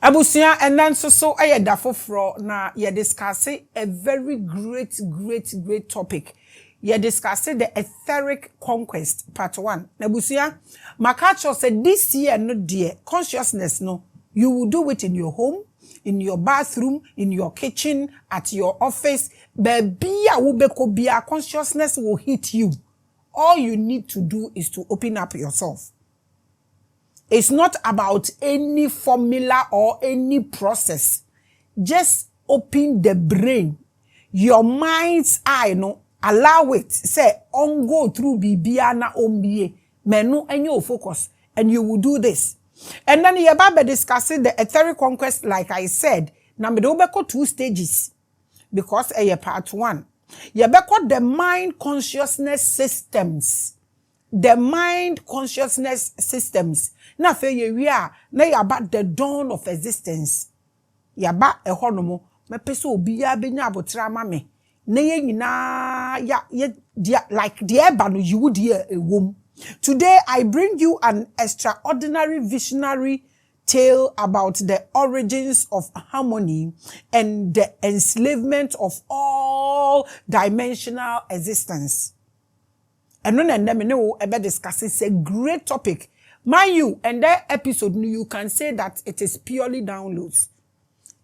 Abusia and then so aye dafo fro na ye discuss a very great topic. Ye discuss the etheric conquest part 1. Abusia Makacho said this year no dear consciousness no you will do it in your home, in your bathroom, in your kitchen, at your office. Baby wubeko bia consciousness will hit you. All you need to do is to open up yourself. It's not about any formula or any process. Just open the brain. Your mind's eye, no, allow it. Say, on go through bibiana ombiye. Menu and you focus. And you will do this. And then you're about discussing the etheric conquest, like I said. Now, we don't 2 stages. Because part 1. You got the mind consciousness systems. The mind consciousness systems. Na fe we are na about the dawn of existence. Yaba ehonomo me pese obi ya benya abotra ma me. Na ye nyina ya like the eba no you would hear a womb. Today I bring you an extraordinary visionary tale about the origins of harmony and the enslavement of all dimensional existence. And when we discuss it's a great topic. Mind you, and that episode, you can say that it is purely downloads.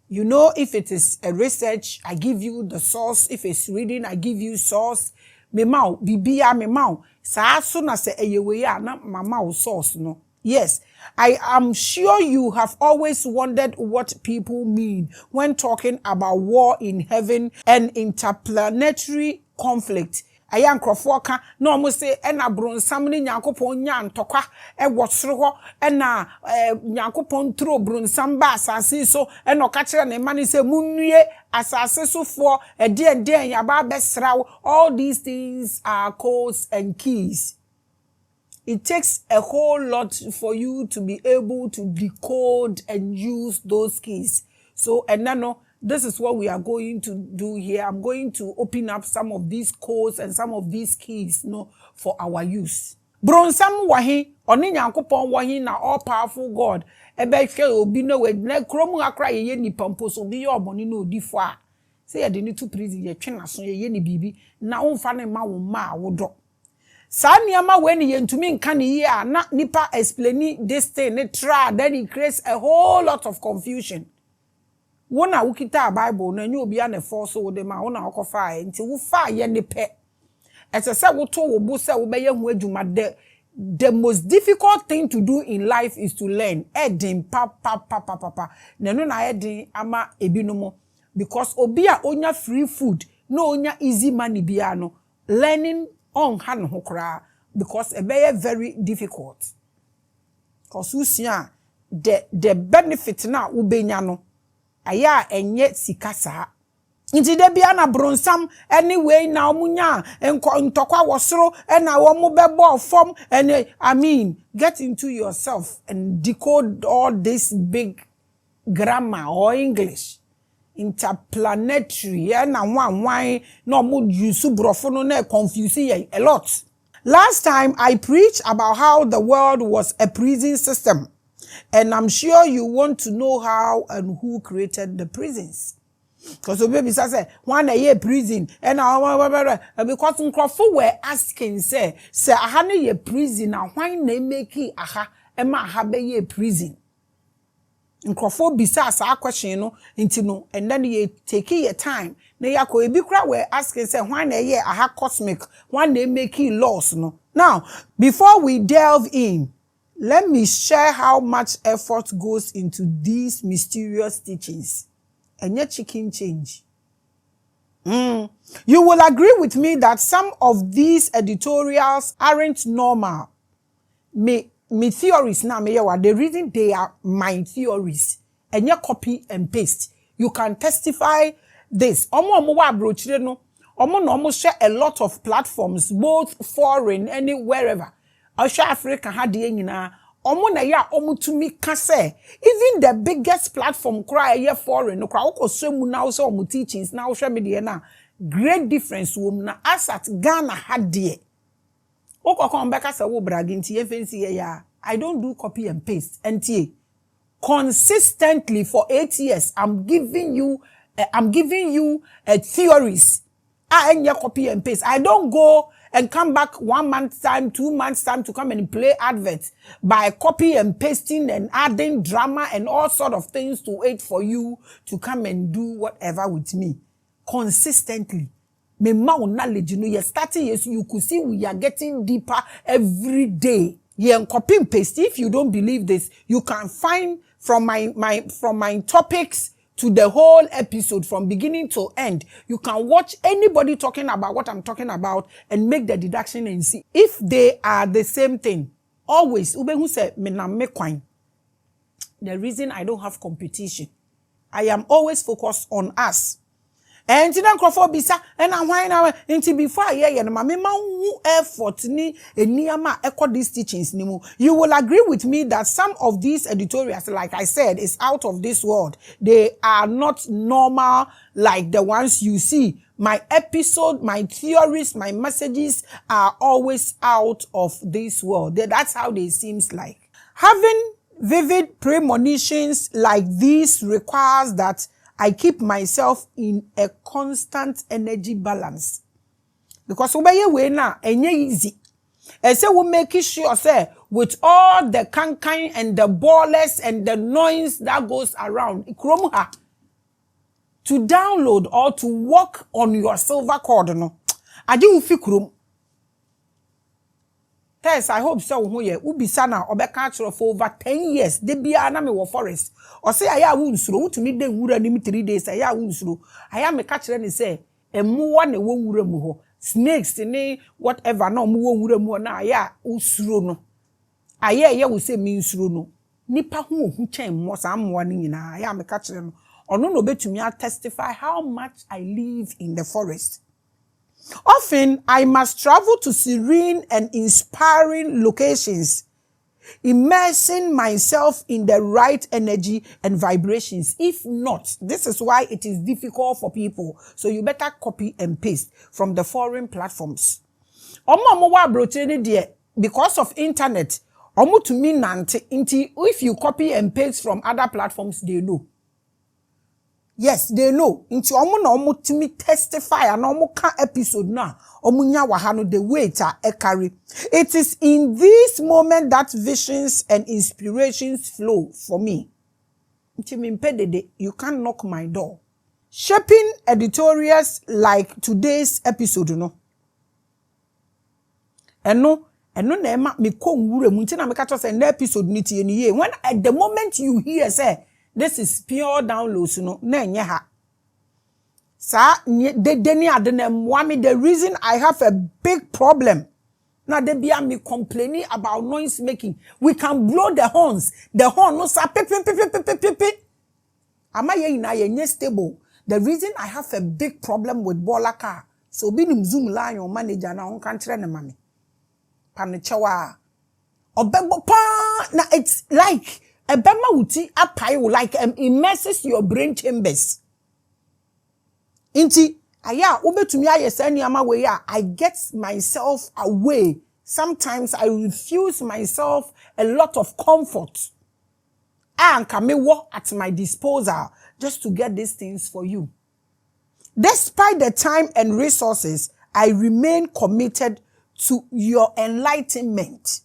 You know, if it is a research, I give you the source. If it's reading, I give you source. Me mau, bibia me mau. Sa soon as a na mama source no. Yes, I am sure you have always wondered what people mean when talking about war in heaven and interplanetary conflict. Ayan krofoka no almost say ena bronsam ni nyankopon nya ntokwa e wosoro ho ena nyankopon tro bronsam ba asase so ena ka kire ne mani say munnue asase so for e de yaba besraw. All these things are codes and keys. It takes a whole lot for you to be able to decode and use those keys. So and no, this is what we are going to do here. I'm going to open up some of these codes and some of these keys, for our use. Bronsam wahi, oni nyankopon wahi na all powerful God. Ebe hwe obi no we na kromu akra ye ni pampo so bi yo boni no odifo a. Say ye de ni to prison ye twen aso ye ni bibi na wonfa ne ma wo ma wodo. Sa niama we ni yentumi nka ne yi a na nipa explain this thing ne try, then it creates a whole lot of confusion. Wona wukita Bible na nyu obi na force wo de ma wona okofa nti wo fa ye ne pe esese wo to wo bu se wo be ye hu adwuma the most difficult thing to do in life is to learn edin pa na no na edin ama ebinumo because obi a onya free food no onya easy money bia no learning on han ho kra because e be very difficult cause usia the benefit na wo benya no aya enye sikasa nti de bia na bronsam anyway na omunya ntokwa wosoro na wo mo bebo form and I mean get into yourself and decode all this big grammar or English interplanetary na wan no mo use brofo no na confuse you a lot. Last time I preached about how the world was a prison system. And I'm sure you want to know how and who created the prisons. Because the baby says, one a year prison, and because Nkrofo were asking, say, I had a prison, now why they make it aha, Emma have a prison. Nkrofo besides our question, and then you take your time. Nayako Ebikra were asking, say, why a year aha cosmic, one they make it lost, no. Now, before we delve in, let me share how much effort goes into these mysterious teachings. And yet chicken change. You will agree with me that some of these editorials aren't normal. Me theories now, the reason they are my theories. And you copy and paste. You can testify this. Omo share a lot of platforms, both foreign and wherever. Osha Africa had the nyina omo na ya omo tumi ka say even the biggest platform cry here foreign no cry okosemu na so omo teachings na wo hwe me de na great difference wo na as at Ghana had de okokon beka say wo brag nti ye fancy ya I don't do copy and paste ntie consistently for 8 years. I'm giving you theories. I copy and paste. I don't go and come back 1 month's time, 2 months' time to come and play adverts by copy and pasting and adding drama and all sort of things to wait for you to come and do whatever with me. Consistently. Me knowledge, you're starting, yes, you could see we are getting deeper every day. Yeah, copy and paste. If you don't believe this, you can find from my topics to the whole episode from beginning to end. You can watch anybody talking about what I'm talking about and make the deduction and see if they are the same thing. Always, ube who say me na me kwine. The reason I don't have competition, I am always focused on us. And then Crawford bisa and I why now until before yeah na mama who effort ni eniyama echo these teachings ni mu. You will agree with me that some of these editorials, like I said, is out of this world. They are not normal like the ones you see. My episode, my theories, my messages are always out of this world. That's how they seems like. Having vivid premonitions like these requires that I keep myself in a constant energy balance. Because we na enye easy. And say we make sure say with all the kankai and the ballers and the noise that goes around, to download or to work on your silver cord, no. Adi ufi krum. Yes, I hope so. Ubi sana obeka for over 10 years. De bia na me wo forest. Or say aya wunsuro to me de wura ni 3 days aya wunsuro. Aya me ka kire ni say emuwa na wo wura mu ho. Snakes ni whatever na mu wo wura mu na aya usuro no. Aya ye wo say me nsuro no. Nipa ho ohu chen mo sa amwa ni nyina aya me ka kire no. Ono no betumi testify how much I live in the forest. Often, I must travel to serene and inspiring locations, immersing myself in the right energy and vibrations. If not, this is why it is difficult for people. So you better copy and paste from the foreign platforms. Because of internet, if you copy and paste from other platforms, they know. Yes, they know. Into omo na omo timi testify and omo ka episode na omo nya wahano the weight carry. It is in this moment that visions and inspirations flow for me. You can't knock my door. Shaping editorials like today's episode, no. And na ema me ko nwure mu nti na me ka to say na episode ni tie ni ye. When at the moment you hear say this is pure downloads, no, ha. The reason I have a big problem. Now they be me complaining about noise making. We can blow the horns. The horn no sa pip. Am I na ye stable? The reason I have a big problem with Bola car. So binim zoom line your manager na on country na mami. Panichawa. Obebo pa na it's like a bema uti apai like immerses your brain chambers. Inti aya ubetumi ayesani ama we ya I get myself away. Sometimes I refuse myself a lot of comfort. And can me work at my disposal just to get these things for you. Despite the time and resources, I remain committed to your enlightenment.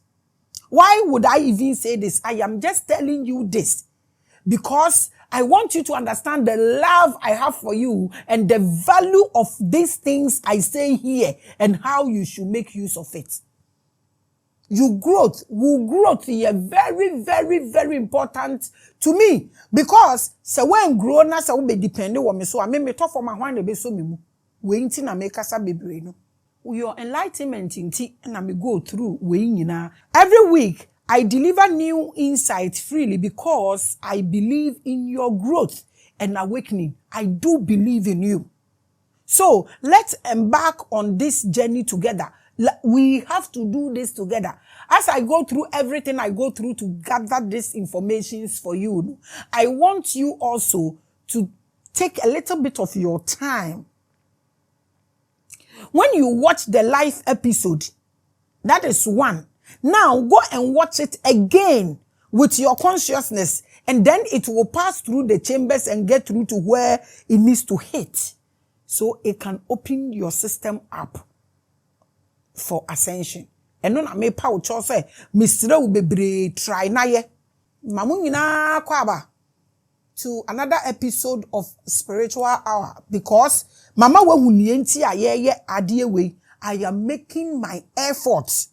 Why would I even say this? I am just telling you this because I want you to understand the love I have for you and the value of these things I say here and how you should make use of it. Your growth will grow to be very, very, very important to me because so when grow na so be depending on me so I me talk for my one be so me waiting na make us be no. Your enlightenment in tea and I may go through weighing. Every week I deliver new insights freely because I believe in your growth and awakening. I do believe in you. So let's embark on this journey together. We have to do this together. As I go through everything I go through to gather these informations for you, I want you also to take a little bit of your time. When you watch the live episode, that is one. Now go and watch it again with your consciousness And then it will pass through the chambers and get through to where it needs to hit. So it can open your system up for ascension. And no na me pa wo cho say mistre wo bebre try na ye. Mamu nyina kwaba to another episode of Spiritual Hour because mama we hunie nti ayeye ade we. I am making my efforts.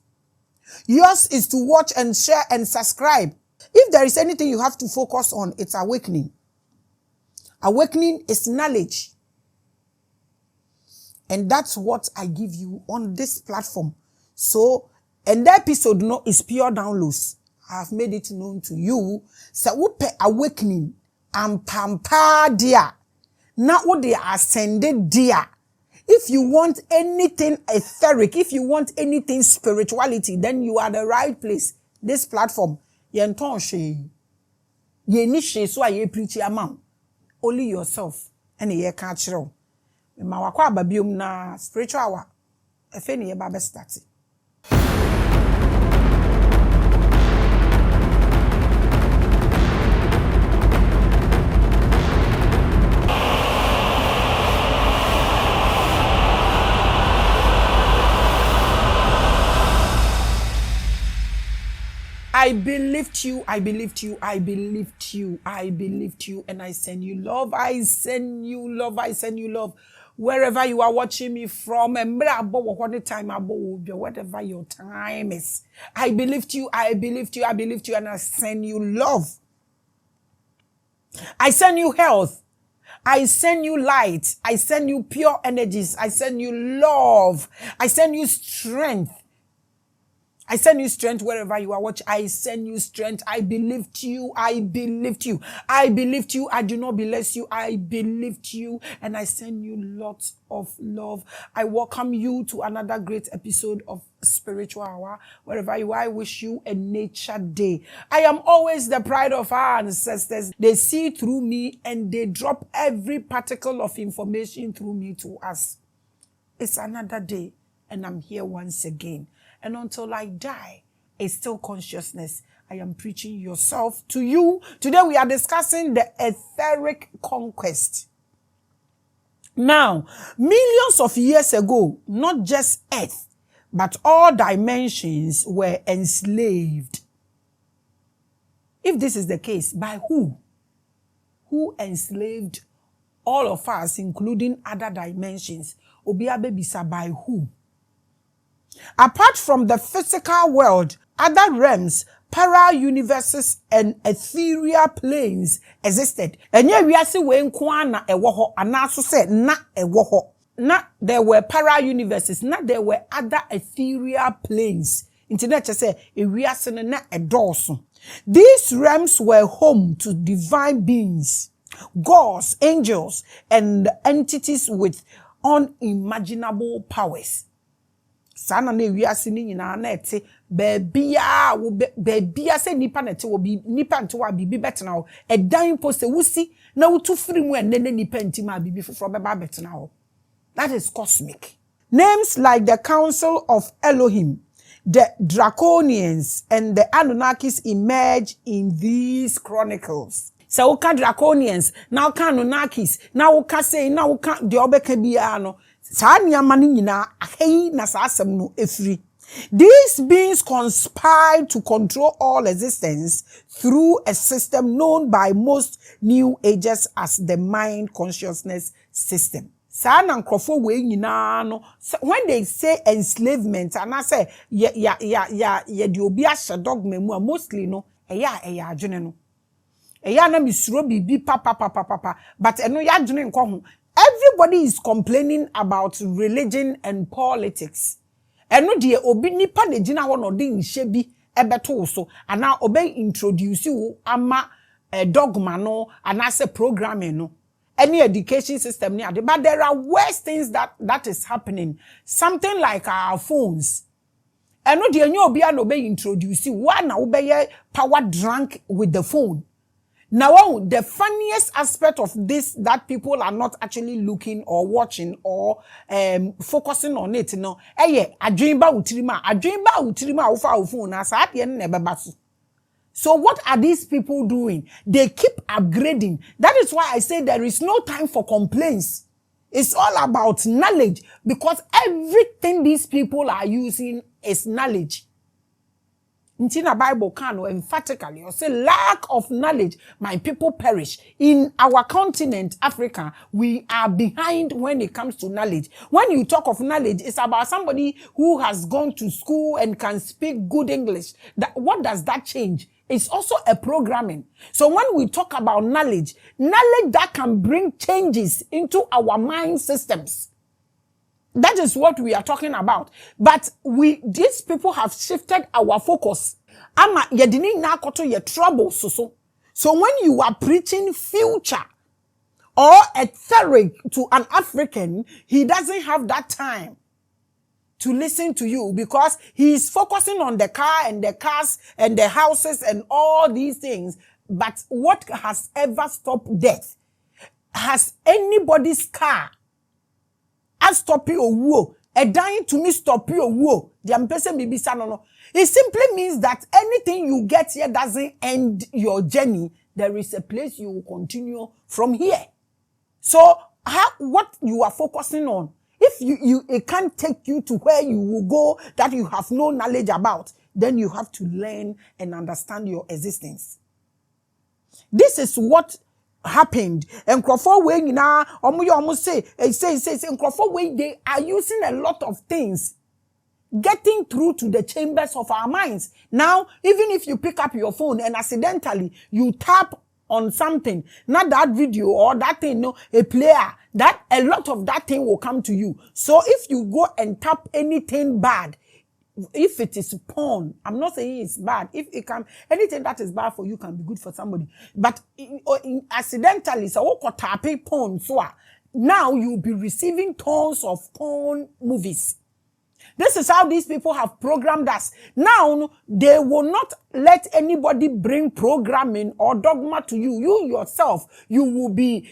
Yours is to watch and share and subscribe. If there is anything you have to focus on, it's awakening. Awakening is knowledge. And that's what I give you on this platform. So, and the episode no is pure downloads. I have made it known to you. So, upe awakening and pampa dia. Not what they ascended dia. If you want anything etheric, if you want anything spirituality, then you are the right place. This platform. Yenton she. Ye she so ye preach amount. Only yourself. And ye can't show. Ma wakwa babium na Spiritual Hour. Efe ni ye ba be start. I believed you, I believed you, I believed you, I believed you, and I send you love, I send you love, I send you love. Wherever you are watching me from, and whatever your time is, I believed you, I believed you, I believed you, and I send you love. I send you health. I send you light. I send you pure energies. I send you love. I send you strength. I send you strength wherever you are watching. I send you strength. I believed you. I believed you. I believed you. I do not bless you. I believed you. And I send you lots of love. I welcome you to another great episode of Spiritual Hour. Wherever you are, I wish you a nature day. I am always the pride of our ancestors. They see through me and they drop every particle of information through me to us. It's another day and I'm here once again. And until I die, it's still consciousness. I am preaching yourself to you. Today we are discussing the etheric conquest. Now, millions of years ago, not just Earth, but all dimensions were enslaved. If this is the case, by who? Who enslaved all of us, including other dimensions? Obiabe bisa by who? Apart from the physical world, other realms, para-universes, and ethereal planes existed. Enye wiase we nko na ewo ho anaso se na ewo ho. Na there were para-universes, na there were other ethereal planes. Internet say wiase na edoso. These realms were home to divine beings, gods, angels, and entities with unimaginable powers. Sana ne wiase ni nyina na ete bebia se nipa na ete wo bi nipa nte wa bibi betena ho edan po se wusi na wutu firi mu enne nipa ntima bibi foforo beba betena ho. That is cosmic. Names like the Council of Elohim, the Draconians, and the Anunnakis emerge in these chronicles. So uka Draconians, now uka Anunnakis, now uka say, now uka the obeka biano. These beings conspire to control all existence through a system known by most New Agers as the mind consciousness system. When they say enslavement, and I say mostly no, but everybody is complaining about religion and politics. Eno die obi nipa ne gina ho no de nhye bi ebeto so ana obey introduce you ama dogma no ana say programming no any education system ni ade. But there are worse things that is happening. Something like our phones. Eno die nyo obi ana obey introduce you one na obey power drunk with the phone. Now, the funniest aspect of this that people are not actually looking or watching or focusing on it, no. Adwinba utrima ufa phone na sa ade ne bebaso. So what are these people doing? They keep upgrading. That is why I say there is no time for complaints. It's all about knowledge, because everything these people are using is knowledge. In the Bible can emphatically or say lack of knowledge, my people perish. In our continent, Africa, we are behind when it comes to knowledge. When you talk of knowledge, it's about somebody who has gone to school and can speak good English. What does that change? It's also a programming. So when we talk about knowledge that can bring changes into our mind systems. That is what we are talking about. But these people have shifted our focus. Ama yedini na koto ye trouble so. So when you are preaching future or etheric to an African, he doesn't have that time to listen to you, because he is focusing on the car and the cars and the houses and all these things. But what has ever stopped death? Has anybody's car stop you wo? A dying to me stop you wo? It simply means that anything you get here doesn't end your journey. There is a place you will continue from here. So what you are focusing on, if it can't take you to where you will go that you have no knowledge about, then you have to learn and understand your existence. This is what happened. And Crawford way now, almost say Crawford way, they are using a lot of things getting through to the chambers of our minds. Now, even if you pick up your phone and accidentally you tap on something, not that video or that thing, no, a player, that a lot of that thing will come to you. So if you go and tap anything bad, if it is porn, I'm not saying it's bad. If it can, anything that is bad for you can be good for somebody. But accidentally, so tapping porn, so now you'll be receiving tons of porn movies. This is how these people have programmed us. Now, they will not let anybody bring programming or dogma to you. You yourself, you will be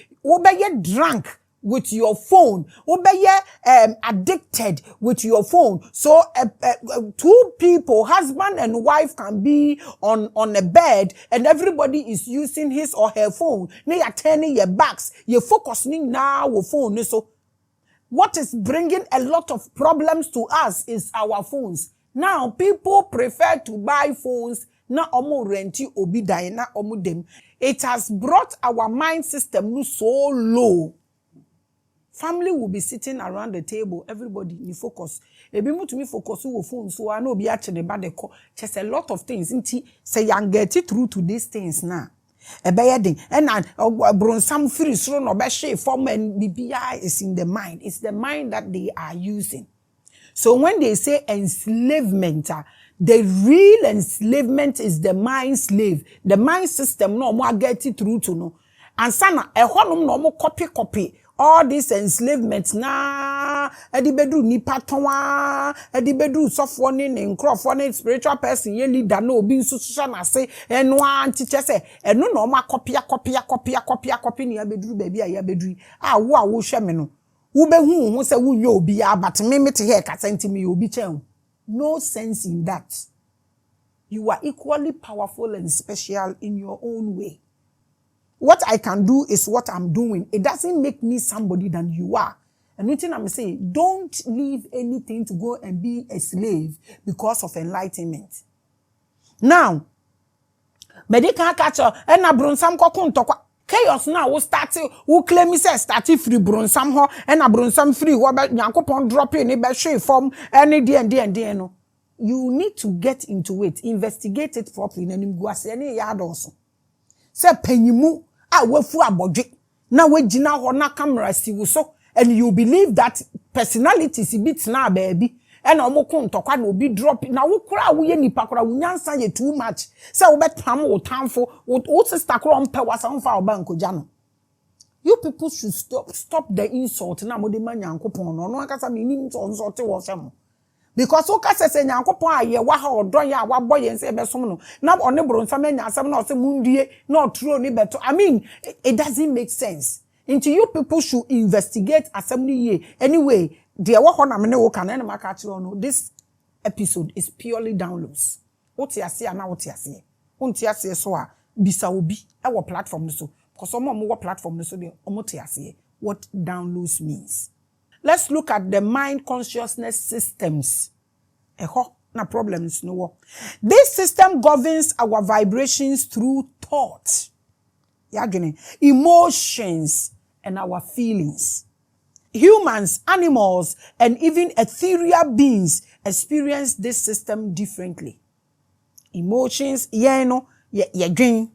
drunk with your phone. Addicted with your phone. So, two people, husband and wife, can be on a bed and everybody is using his or her phone. They are turning your backs. You're focusing now with phone. So, what is bringing a lot of problems to us is our phones. Now, people prefer to buy phones. Na omo renti obi dai na omo dem. It has brought our mind system so low. Family will be sitting around the table. Everybody ni focus. Ebi mu to me focus with phone. So I know be actually bad the call. Just a lot of things. Inti say young get it through to these things now. A bayading and bron some free thrown or bashe form and BBI is in the mind. It's the mind that they are using. So when they say enslavement, the real enslavement is the mind slave. The mind system no more get it through to no. And sana a honum no more copy. All this enslavement na edibedu nipa tonwa edibedu sofone ne nkrofone spiritual person ye leader na obi nsususa na say enwa antiche say eno na oma copy ni abeduru ba bia ya beduru wo hwe me no wo behu hu say wo nyo obi ya but me mete here kasa ntimi obi chen. No sense in that. You are equally powerful and special in your own way. What I can do is what I'm doing. It doesn't make me somebody than you are. And one thing I'm saying, don't leave anything to go and be a slave because of enlightenment. Now, but they can't catch her. And I bring some chaos now. We start. We claim me say start free bring some ho. And I bring some free. What about Yankopon drop in a shape form any day and no. You need to get into it, investigate it properly, and you go as any yard also. Say penyimu wefu abodwe na wagina ho na camera si so, and you believe that personalities bit na baby and omoko ntokwa na obi drop na wo kura wo ye nipa kura wo nyansa ye too much say wo betam wo tamfo wo sister kura mpe wasamfa oba nkoja no. You people should stop the insult na mo de manyankopon no akasa me ni insult wo hwem. Because o ka sese nyankopon aye wa ha odon ya wa boye nse besom no na one bronsam anya asem na ose mundie na otro ni beto. I mean, it doesn't make sense. Into you people should investigate assembly ye. Anyway, there wa ho na me ne wo kan na maka kire no. This episode is purely downloads. What you see na what you see. unti ase so a bisa obi e wo platform no so because some mo platform no so de omote ase what downloads means. Let's look at the mind consciousness systems. Na problems no. This system governs our vibrations through thought, emotions, and our feelings. Humans, animals, and even ethereal beings experience this system differently. Emotions, dream.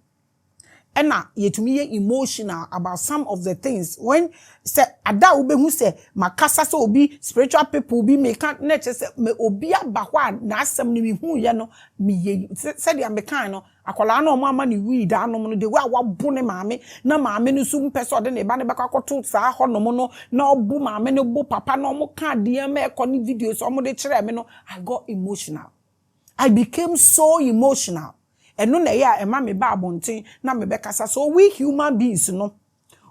And yetumi emotional about some of the things when say ada ube hu say makasa so obi spiritual people be make nature say me obi abahwa na asem ni me hu ye no me ye say dia me kan no akola na omo ama ni weed anom no de wa wabo ne maame na maame no so mpeso de ne ba ne bakakoto saa honom no na obu maame no bo papa na omo kan de ma e koni videos omo de kire me no I got emotional. I became so emotional. And no na ya ema me ba abonten na me bekasa. So we human beings no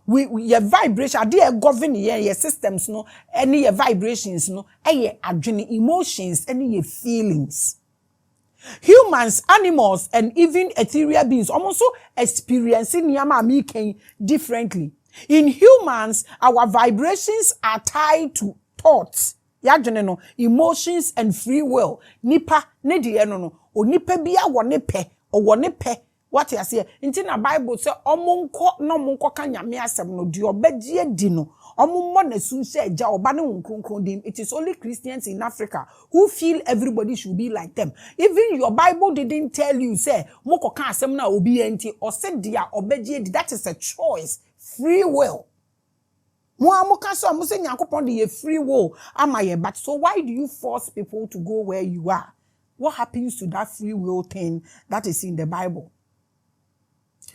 we your vibration ade e govern your systems no any your vibrations no eye adwene emotions any your feelings. Humans, animals, and even ethereal beings almost experiencing niyama making differently. In humans, our vibrations are tied to thoughts, no, emotions, and free will. Nipa ne de no onipa bia wo ne pe o wo ne pe. What you say? Inti na Bible say omonko no monko ka nyame asem no di obagye di no omummo na sun say eja oba ne nkronkron dim. It is only Christians in Africa who feel everybody should be like them. Even your Bible didn't tell you say moko ka asem na obi enti o say dia obagye di. That is a choice, free will. Mo amuka so mo say Nyankopon de free will amaye, but so why do you force people to go where you are? What happens to that free will thing that is in the Bible?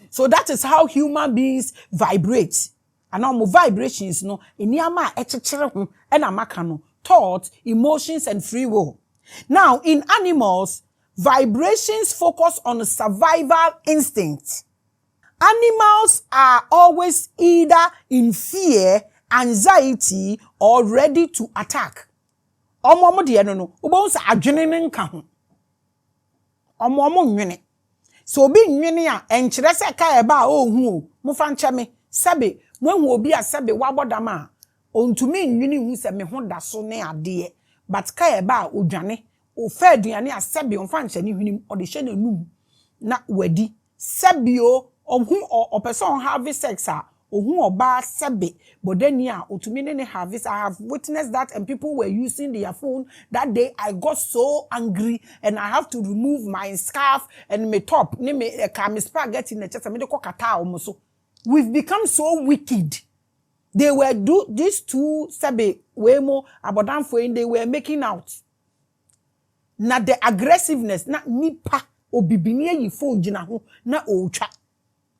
So that is how human beings vibrate. And our vibrations no eniyama echechere ho na maka no thought, emotions, and free will. Now in animals, vibrations focus on survival instinct. Animals are always either in fear, anxiety, or ready to attack. Omo de no ubo nsa adwene ne nka ho. Omo nwene. So obi nwene a enkyere se ka eba a ohu o mo fa nche me sebe mo hu obi a sebe wabodam a ontumi nwene hu se me ho da so ne ade but ka eba a odwane o fa aduane a sebe on fa nche ne hwenim o de hye na num na wadi sebe o hu person have sex a ohun oba sebe bodani a otumi ne have. I have witnessed that, and people were using their phone that day. I got so angry and I have to remove my scarf and my top ne me ka spaghetti na chesa me de kokata omoso. We've become so wicked. They were these two sebe wemo abodanfo in they were making out. Na the aggressiveness na nipa obibini yi phone gina ho na otwa.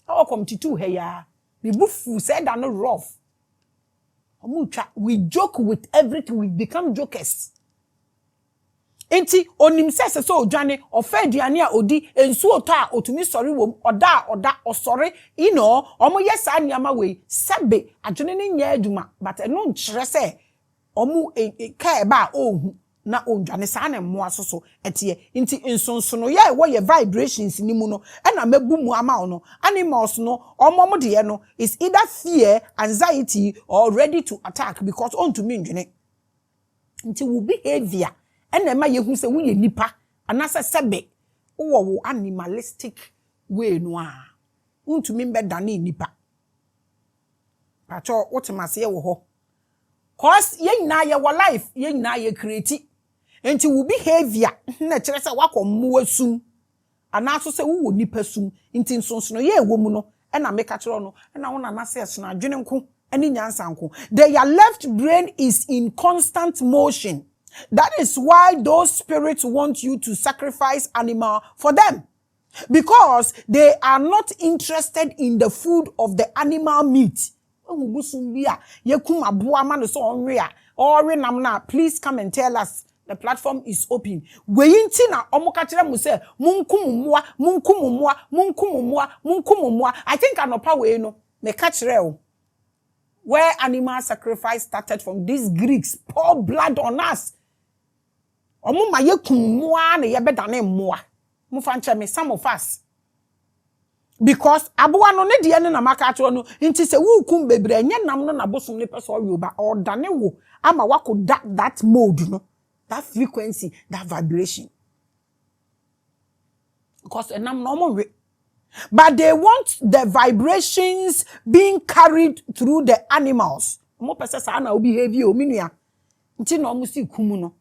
How come to he ya? The bufu said are not rough. We joke with everything. We become jokers. Enti onim sese so odwane ofa aduane a odi ensu oto a otumi sorry wom oda osori omo yesa niama we sebe adwene ne nya aduma but eno nkyere se omo ka eba ohu na ondwane sa na mmo asoso etie nti nsonso no ye wo ye vibrations ni mu no na mabu mu ama no animals no omo de no is either fear, anxiety, or ready to attack because on to me ndwene nti wo behavior na ma ye hu se wo ye nipa anasa sebe wo animalistic way no a untumi mbedane nipa pacho wotemase ye wo ho cause ye nyina ye wo life ye nyina ye create enti wo behavior na kire se wakommo asum anaso se wo nipa sum enti nsonso no ye ewo mu no na meka kire no na wona na se so na adwene nko ani nyansa nko. Their left brain is in constant motion. That is why those spirits want you to sacrifice animal for them, because they are not interested in the food of the animal meat. Please come and tell us. The platform is open. I think anopa we no me catch where animal sacrifice started from. These Greeks pour blood on us. Some of us, Because aboa no ne de ne na maka atwo no nti se wo kum bebre enye nam no na bosom ne person wi oba or dane wo ama wako that mode no, that frequency, that vibration. Because enam no mo we. But they want the vibrations being carried through the animals. Mo pese sa na obi heavy o minua. Nti no mo si kum no.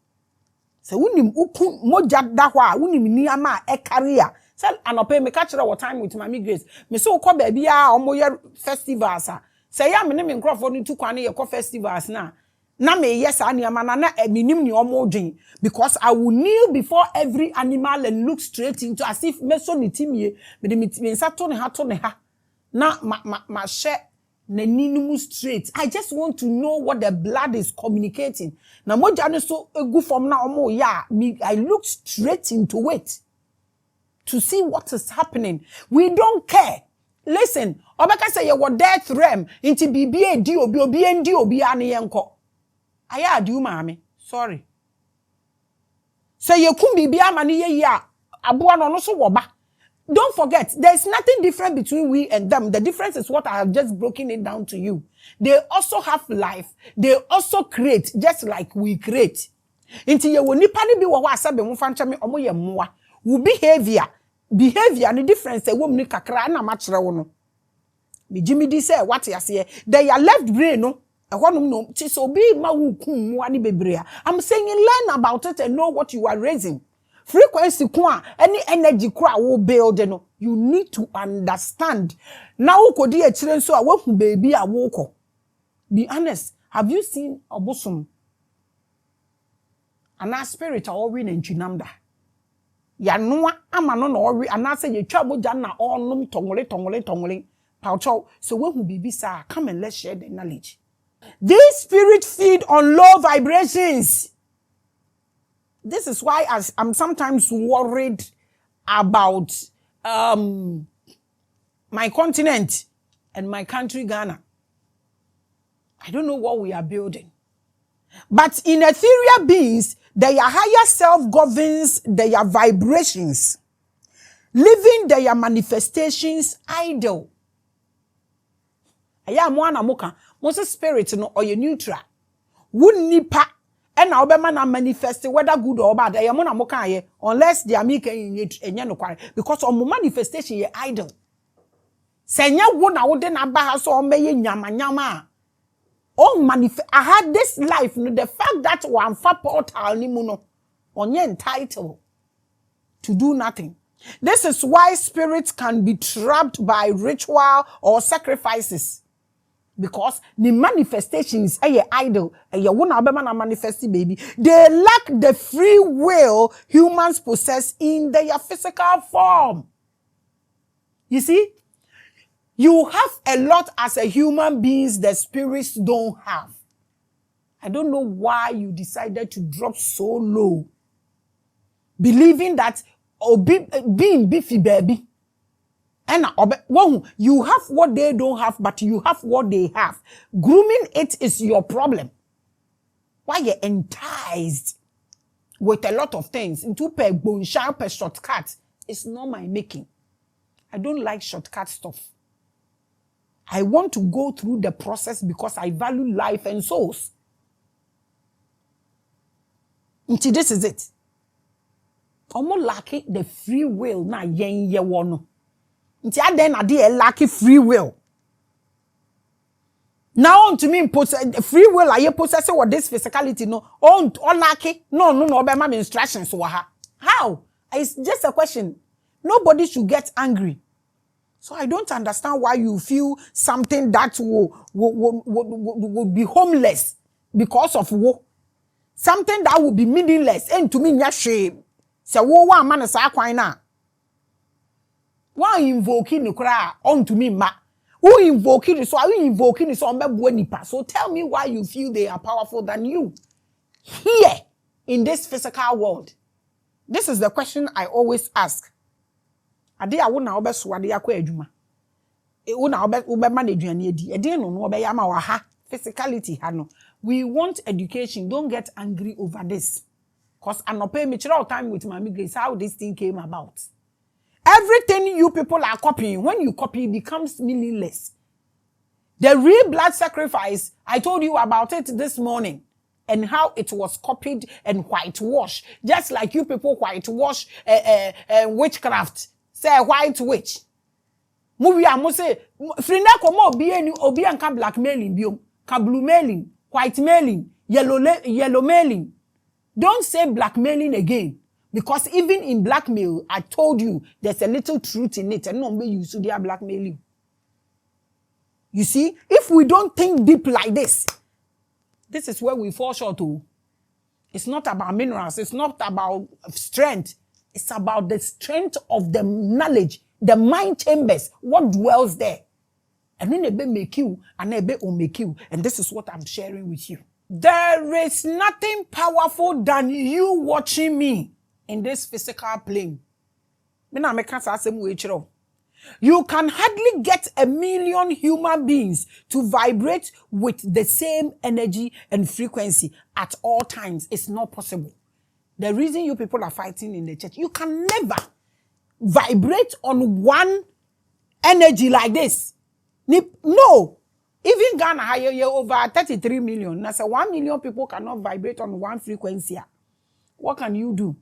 Se wonim ukun moja da ho a wonim ni ama e carry a. Se anope me ka kire what time with Maame Grace. Me so ko ba bia omo ye festivals a. Se ya me ne me nkrofo no tu kwane ye ko festivals na me yes animal na minim ni omo dwen, because I will kneel before every animal and look straight into as if me so ni timie me nsa to ne ha na ma she na ninumu straight. I just want to know what the blood is communicating. Na moja ne so egu from na omo ya me, I look straight into it to see what is happening. We don't care. Listen, obeka say ye wo death realm inti bibie di obi endi obi ane yenko. Aya adu maame, sorry. Say ye kum bibia mani ye ya aboa no so woba. Don't forget, there's nothing different between we and them. The difference is what I have just broken it down to you. They also have life. They also create just like we create. Inti ye wo nipa ni bi wo asabe mo fancha me omo ye mmoa. Wo behavior ni difference e wo mni kakra na ma kire wo no. Me jimi di say what ya say they your left brain no. No, so be ma bebre. I'm saying learn about it and know what you are raising. Frequency kwa any energy kwa wo build no. You need to understand. Now ukodi e chire so a wo hu baby a wo ko. Be honest. Have you seen obosom? Ana spirit a ori na ntwinamda. Ya noa ama no na ori ana say ye twa moja na onum tongole. Paucho so wo hu baby sa come and let's share the knowledge. These spirits feed on low vibrations. This is why I'm sometimes worried about my continent and my country, Ghana. I don't know what we are building. But in ethereal beings, their higher self governs their vibrations, leaving their manifestations idle. Aya mo anamoka Moses spirit no or you neutral. Wouldn't nipa and now be man manifest whether good or bad. I am on a moka unless they are making it because on manifestation ye idle. Senya wona wouldn't abaha so me nyama. Oh manifest I had this life, no the fact that one fa portal ni muno on ye entitled to do nothing. This is why spirits can be trapped by ritual or sacrifices. Because the manifestations are idle, and you won't have a manifesting baby. They lack the free will humans possess in their physical form. You see, you have a lot as a human beings that spirits don't have. I don't know why you decided to drop so low, believing that being beefy baby. And you have what they don't have, but you have what they have. Grooming it is your problem. Why you're enticed with a lot of things into per bone sharp a shortcut? It's not my making. I don't like shortcut stuff. I want to go through the process because I value life and souls. Until this is it. Almost lacking the free will na yen ye wono. Nti aden ade e lack free will. Now on to me free will aye possess what this physicality no on lack no obema me instructions wa ha. How? It's just a question. Nobody should get angry. So I don't understand why you feel something that will be homeless because of war. Something that will be meaningless and to me nya shame. So wo wa man sa kwan na. Why invoking the cry unto me, ma? Who invoking it? So are you invoking it on nipa? So tell me why you feel they are powerful than you here in this physical world. This is the question I always ask. Ade a wo na obeswade akwa adwuma. Wo na obema na aduane adi. Ade no no obeya ma wa ha physicality ha no. We want education. Don't get angry over this. Cause anope me chira time with Maame Grace how this thing came about. Everything you people are copying, when you copy, it becomes meaningless. The real blood sacrifice, I told you about it this morning, and how it was copied and whitewashed, just like you people whitewash witchcraft. Say white witch. Movie I must say, free na komo obi anka blackmailing biom, ka blue mailing, white mailing, yellow mailing. Don't say blackmailing again, because even in blackmail, I told you there's a little truth in it, and no way you should blackmailing. You see, if we don't think deep like this is where we fall short to. It's not about minerals, it's not about strength, it's about the strength of the knowledge, the mind chambers, what dwells there. And then it may make you, and it will make you. And this is what I'm sharing with you. There is nothing powerful than you watching me in this physical plane. You can hardly get 1 million human beings to vibrate with the same energy and frequency at all times. It's not possible. The reason you people are fighting in the church, you can never vibrate on one energy like this. No. Even Ghana, higher over 33 million. Now, so 1 million people cannot vibrate on one frequency. What can you do?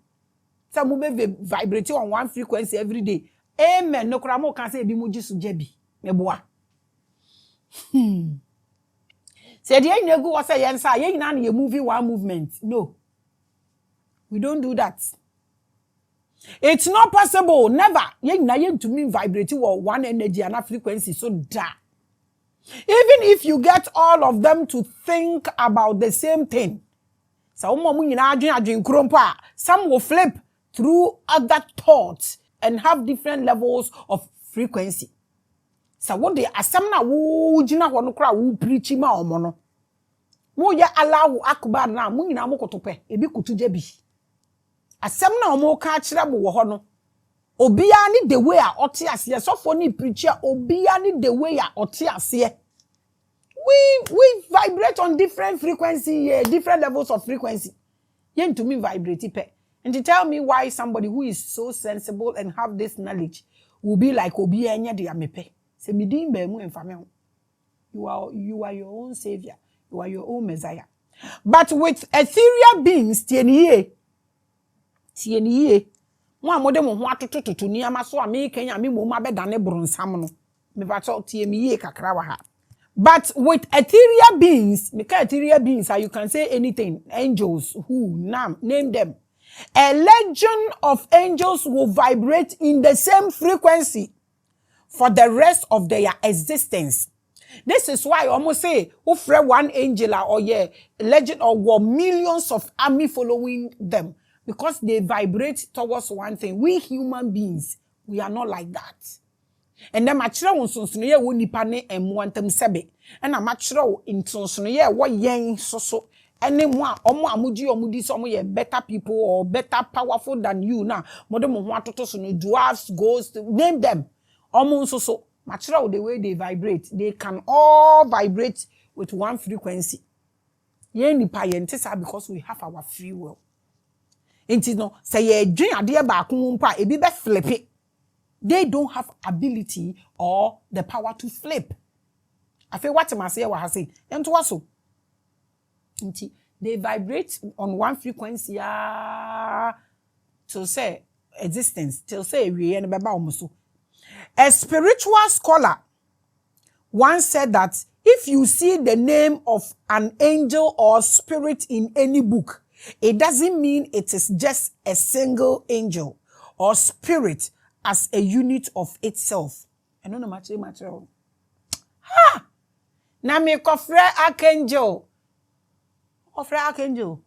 Some will vibrate on one frequency every day. Amen. No kramo can say bimuji sujebi. Meboa. Say the nego was a yensa. Ye na ye moving one movement. No. We don't do that. It's not possible. Never. Ye na ye to me vibrating or one energy and a frequency. So da. Even if you get all of them to think about the same thing, some will flip through other thoughts and have different levels of frequency. So what they asamna wo jina hono kra wo preach ma omono. Mo ya allow akbar na mo nyina mo kotope ebi kutuje bi. Asamna omo ka kira mo wo hono. Obia ni the way a ote ase so for ni preacher obia ni the way a ote ase. We vibrate on different frequency, different levels of frequency. Yen to me vibrate pe. And to tell me why somebody who is so sensible and have this knowledge will be like obi enya de amepe. Se midin be mu enfame. You are your own savior. You are your own messiah. But with ethereal beings tieniye. Mo amode mo ho atototo ni amaso a me kanya me mo ma be dane bronsam no. Me ba to tiemiye kakra wa ha. But with ethereal beings, because ethereal beings, you can say anything. Angels, who, name them. A legion of angels will vibrate in the same frequency for the rest of their existence. This is why I almost say, who one angel or legend or millions of army following them. Because they vibrate towards one thing. We human beings, we are not like that. And then machira wonsonsonoye wo nipa ne emwantem sebe na machira wo intonsonye wo yen soso ene mu a omudi so ye better people or better powerful than you now modem ho atoto so no dwarfs ghosts name them omo soso machira wo the way they vibrate they can all vibrate with one frequency yen nipa yen tesa because we have our free will enti no say ye dwen ade ba ko mpa ebi be flip it. They don't have ability or the power to flip. I feel what I say what I say. And to also, they vibrate on one frequency to say existence, till say we and baba almost. A spiritual scholar once said that if you see the name of an angel or spirit in any book, it doesn't mean it is just a single angel or spirit as a unit of itself. I don't know material. Ha! Na me kofre archangel. Kofre archangel.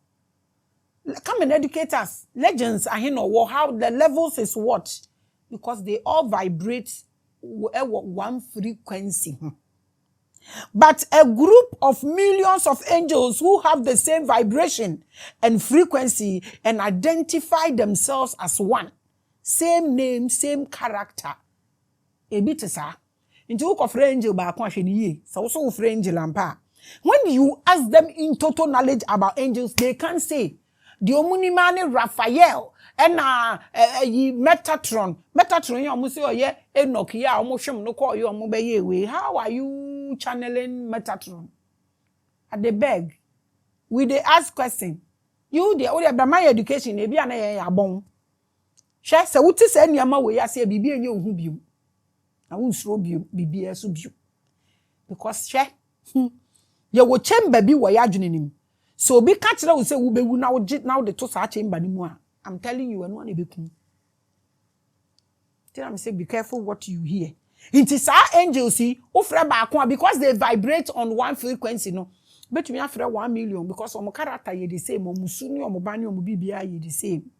Come and educate us. Legends are here or how the levels is what? Because they all vibrate one frequency. But a group of millions of angels who have the same vibration and frequency and identify themselves as one. Same name, same character. A bit sa. Into hook of angel ba kwa sheniye. So of angel ampa. When you ask them in total knowledge about angels, they can't say the Omunimane Raphael ena yi Metatron ya omo se oye Enoch ya omo hwem no ko ye omo be ye we. How are you channeling Metatron? At the beg we dey ask question. You dey my education e bia na ye abon. Hwe se wuti se niam we ya se bibi enye ohu biom. Na wunsuro biom bibi eso biom. Because hwe ye wo chamber bi wo ya adwenenim. So be catch na wo say wo bewu na wo de to sa chamber ni mu a. I'm telling you eno na bekum. Tell me say be careful what you hear. It is our angels see ofre ba akon because they vibrate on one frequency no. Betumi afre 1 million because omo character ye the same, omo suni omo bani omo bibia ye the same.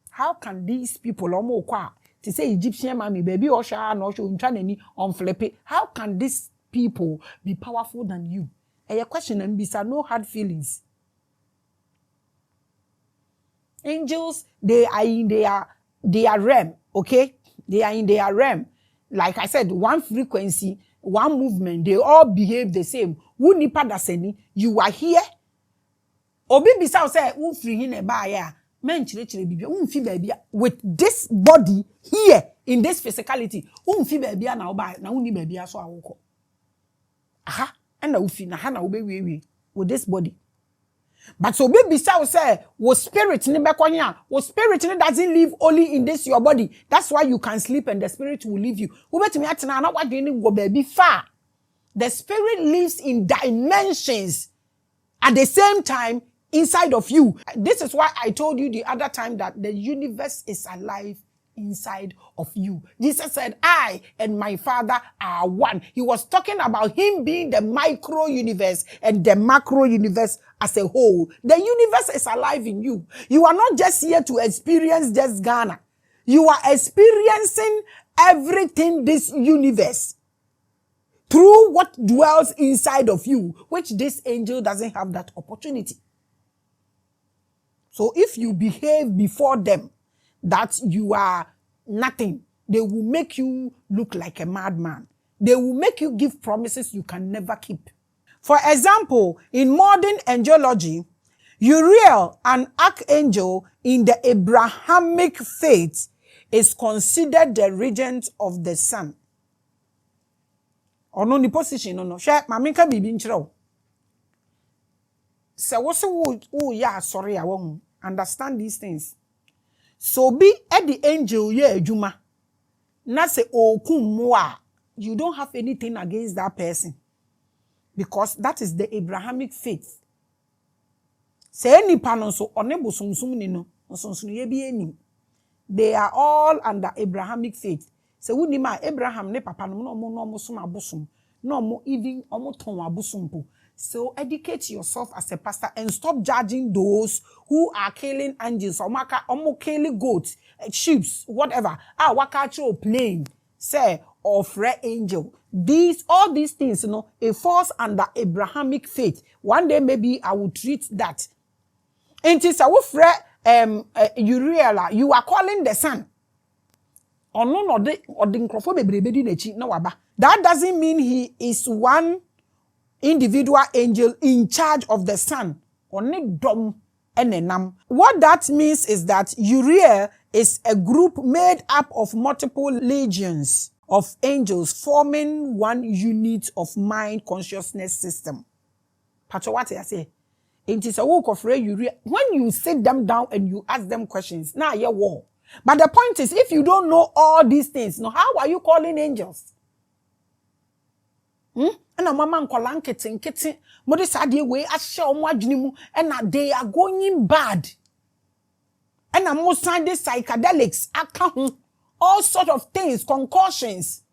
How can these people omo kwa to say Egyptian Maame baby or sha no show ntwanani on flip? How can these people be powerful than you? A question and bisa no hard feelings. Angels, they are in their realm, okay? They are in their realm. Like I said, one frequency, one movement, they all behave the same. Who nipa daseni, you are here. Obi bisa say, who free hine ba ya. Men chile bibi, fi baby with this body here in this physicality. Fi baby na oba na uni baby so awoko. Aha, and na ufi na ha na ube we with this body. But so baby say, was spirit ni bekonya, was spirit ni doesn't live only in this your body. That's why you can sleep and the spirit will leave you. Ubetimi atina na what doing go baby far. The spirit lives in dimensions at the same time inside of you. This is why I told you the other time that the universe is alive inside of you. Jesus said, I and my Father are one. He was talking about him being the micro universe and the macro universe as a whole. The universe is alive in you. You are not just here to experience just Ghana. You are experiencing everything this universe through what dwells inside of you, which this angel doesn't have that opportunity. So if you behave before them that you are nothing, they will make you look like a madman. They will make you give promises you can never keep. For example, in modern angelology, Uriel, an archangel in the Abrahamic faith, is considered the regent of the sun. Or no, the position, no. Share, Maminka bibi nchiro. So what's yeah, sorry, I won't understand these things. So be at the angel, yeah, Juma. Not say, oh, kumwa. You don't have anything against that person. Because that is the Abrahamic faith. Say any panon so onebo sumsum no. They are all under Abrahamic faith. Se wuni ma Abraham ne papa no mo sum abusum. No mo even omo ton abusum po. So educate yourself as a pastor and stop judging those who are killing angels or omo killing goats, sheep, whatever. Waka cho plane, say or free angel. All these things, it falls under Abrahamic faith. One day maybe I will treat that. And it's a free Uriel, you are calling the sun. Or no, that doesn't mean he is one individual angel in charge of the sun. What that means is that Uriel is a group made up of multiple legions of angels forming one unit of mind consciousness system. Pacho what I say? It is a work of Uriel. When you sit them down and you ask them questions, now you're war. But the point is, if you don't know all these things, how are you calling angels? And a mama nkola nkete mode sade we ahye omo adwene mu and they are going bad. And I'm most the psychedelics aka ho all sort of things, concussions.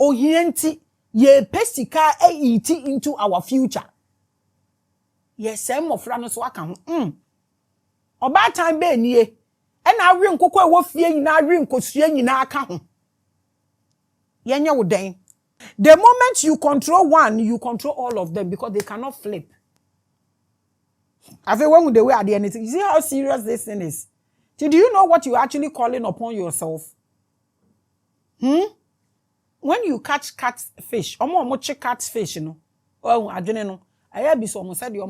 Ohienti ye pesika eat into our future. Yes, some of no so aka ho. Oba time be nie. And I wi nkokọ e wo fie nyina wi nkosua nyina aka ho. Yenye wo den. The moment you control one, you control all of them because they cannot flip. I think when they were at the end, you see how serious this thing is. So do you know what you're actually calling upon yourself? When you catch catfish, catfish, I don't know. I have been so said you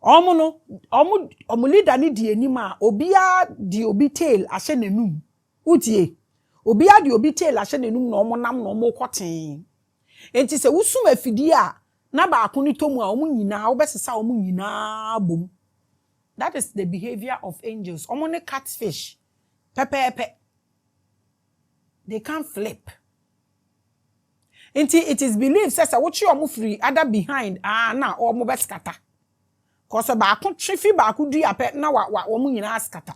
Omo no, omo leader ni di enima, obia di obi tail ahye nanum. Utie. Obia di obi tail ahye nanum na omo nam na omo koten. Enti se wusum afidi a na ba akoni tomu a omo nyina, obesesa omo nyina bom. That is the behavior of angels. Omo ne catfish. Pepe. They can't flip. Enti it is believed says what you omo free other behind na omo be scatter. Cause ba akon trifi ba akudi ape na wa omo nyina scatter.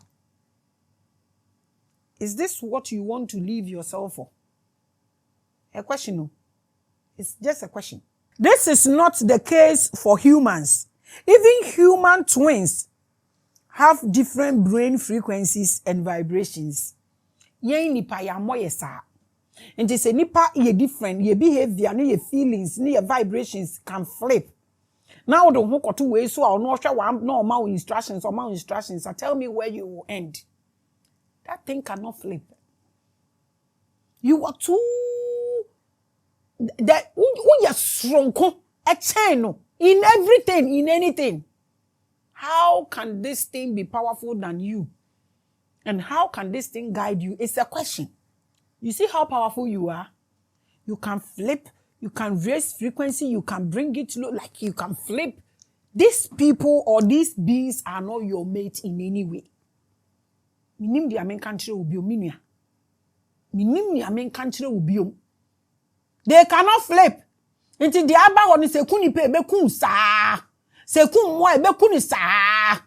Is this what you want to leave yourself for? A question no. It's just a question. This is not the case for humans. Even human twins have different brain frequencies and vibrations. Yen nipa ya moye sa. And they say nipa ye different, ye behavior, ye feelings, ye vibrations can flip. Now the whole got two ways, so I'll not share one no amount instructions or amount instructions. So tell me where you will end. That thing cannot flip. You are too that you are strong a chain in everything, in anything. How can this thing be powerful than you? And how can this thing guide you? It's a question. You see how powerful you are? You can flip, you can raise frequency, you can bring it low, like you can flip. These people or these beings are not your mate in any way. Minim the Amen country will be ominia. Minim the Amen country will be. They cannot flip. Until the Abba one is a kuni pe bekun sa. Se kun mo bekuni sa.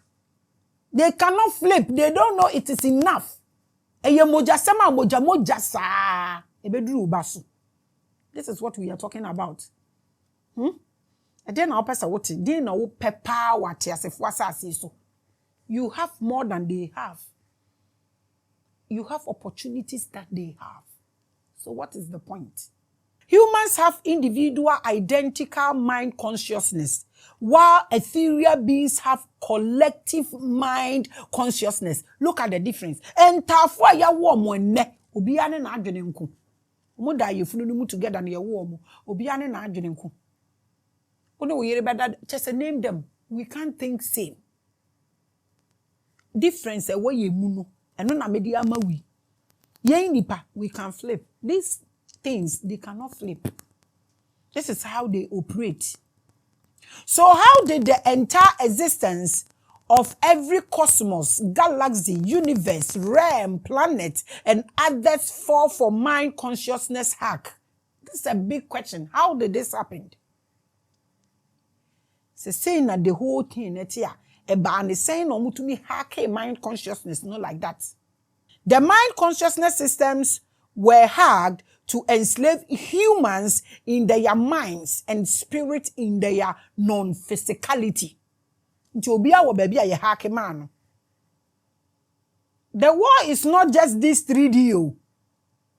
They cannot flip. They don't know it is enough. Eye moja sama moja sa. Ebedru basu. This is what we are talking about. And then our person what they know pepper what so. You have more than they have. You have opportunities that they have. So what is the point? Humans have individual identical mind consciousness, while ethereal beings have collective mind consciousness. Look at the difference. Entafwa ya wo mo ne obi ane na adwene nko. Mo da yefunu mu together na ye wo mo. Obi ane na adwene nko. Ono we yere bada just name them. We can't think same. Difference e wo ye mu no. Eno na medi ama wi. Ye nipa we can flip. These things they cannot flip. This is how they operate. So how did the entire existence of every cosmos, galaxy, universe, realm, planet, and others fall for mind consciousness hack? This is a big question. How did this happen? So saying that the whole thing about saying no to me hack mind consciousness, not like that. The mind consciousness systems were hacked to enslave humans in their minds and spirit in their non-physicality. The war is not just this 3D.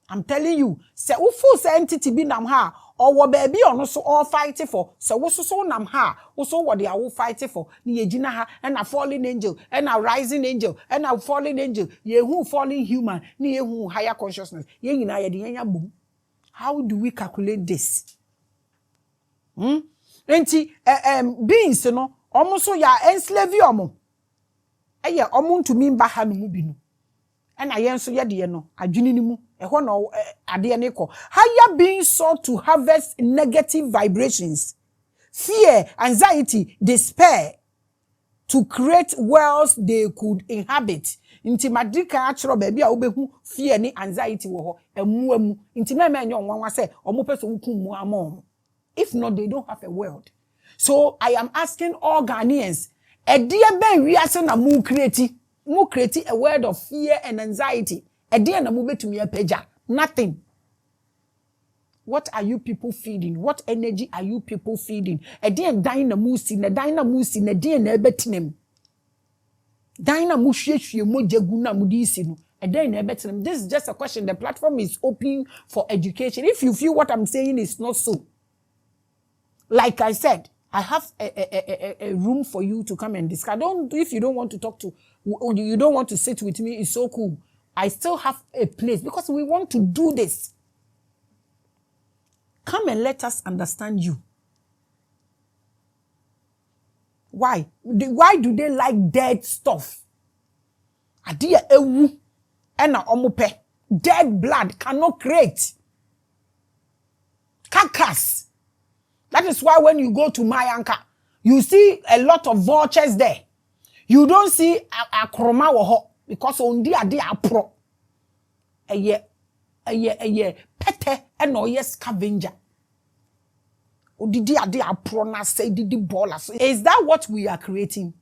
I'm telling you, se ufu se entity bi nam ha, or wo baby or no so all fighting for, so wo so nam ha, so what they are fighting for, ni ejina ha, and a falling angel, and a rising angel, and a falling angel, ye who falling human, ni ye who higher consciousness, ye na ye di boom. How do we calculate this? Enti beings no, almost so ya enslave you omo. Eye omo ntumi mba ha no mu bi no. And I answer ye no, adwini ni mu. Higher beings sought to harvest negative vibrations, fear, anxiety, despair, to create worlds they could inhabit. Inti madika achro baby a obehu fear ni anxiety wo ho emu inti meme enyo nwanwa se omo peso wukum mu amom. If not, they don't have a world. So I am asking all Ghanaians, e dia ben wiase na mu create a world of fear and anxiety. Nothing. What are you people feeding? What energy are you people feeding? A dear dynamusi, a dynamusi, a dear nebetinem. Dynamushi, mojaguna mudisino. A day nebetinem. This is just a question. The platform is open for education. If you feel what I'm saying is not so, like I said, I have a room for you to come and discuss. If you don't want to talk to, you don't want to sit with me, it's so cool. I still have a place because we want to do this. Come and let us understand you. Why? Why do they like dead stuff? Adia ewu ena omope. Dead blood cannot create. Carcass. That is why when you go to Mayanka, you see a lot of vultures there. You don't see a chroma woho because ondi ade apro. Eye pete eno ye scavenger. Odidi ade apro na say didi ballers. Is that what we are creating?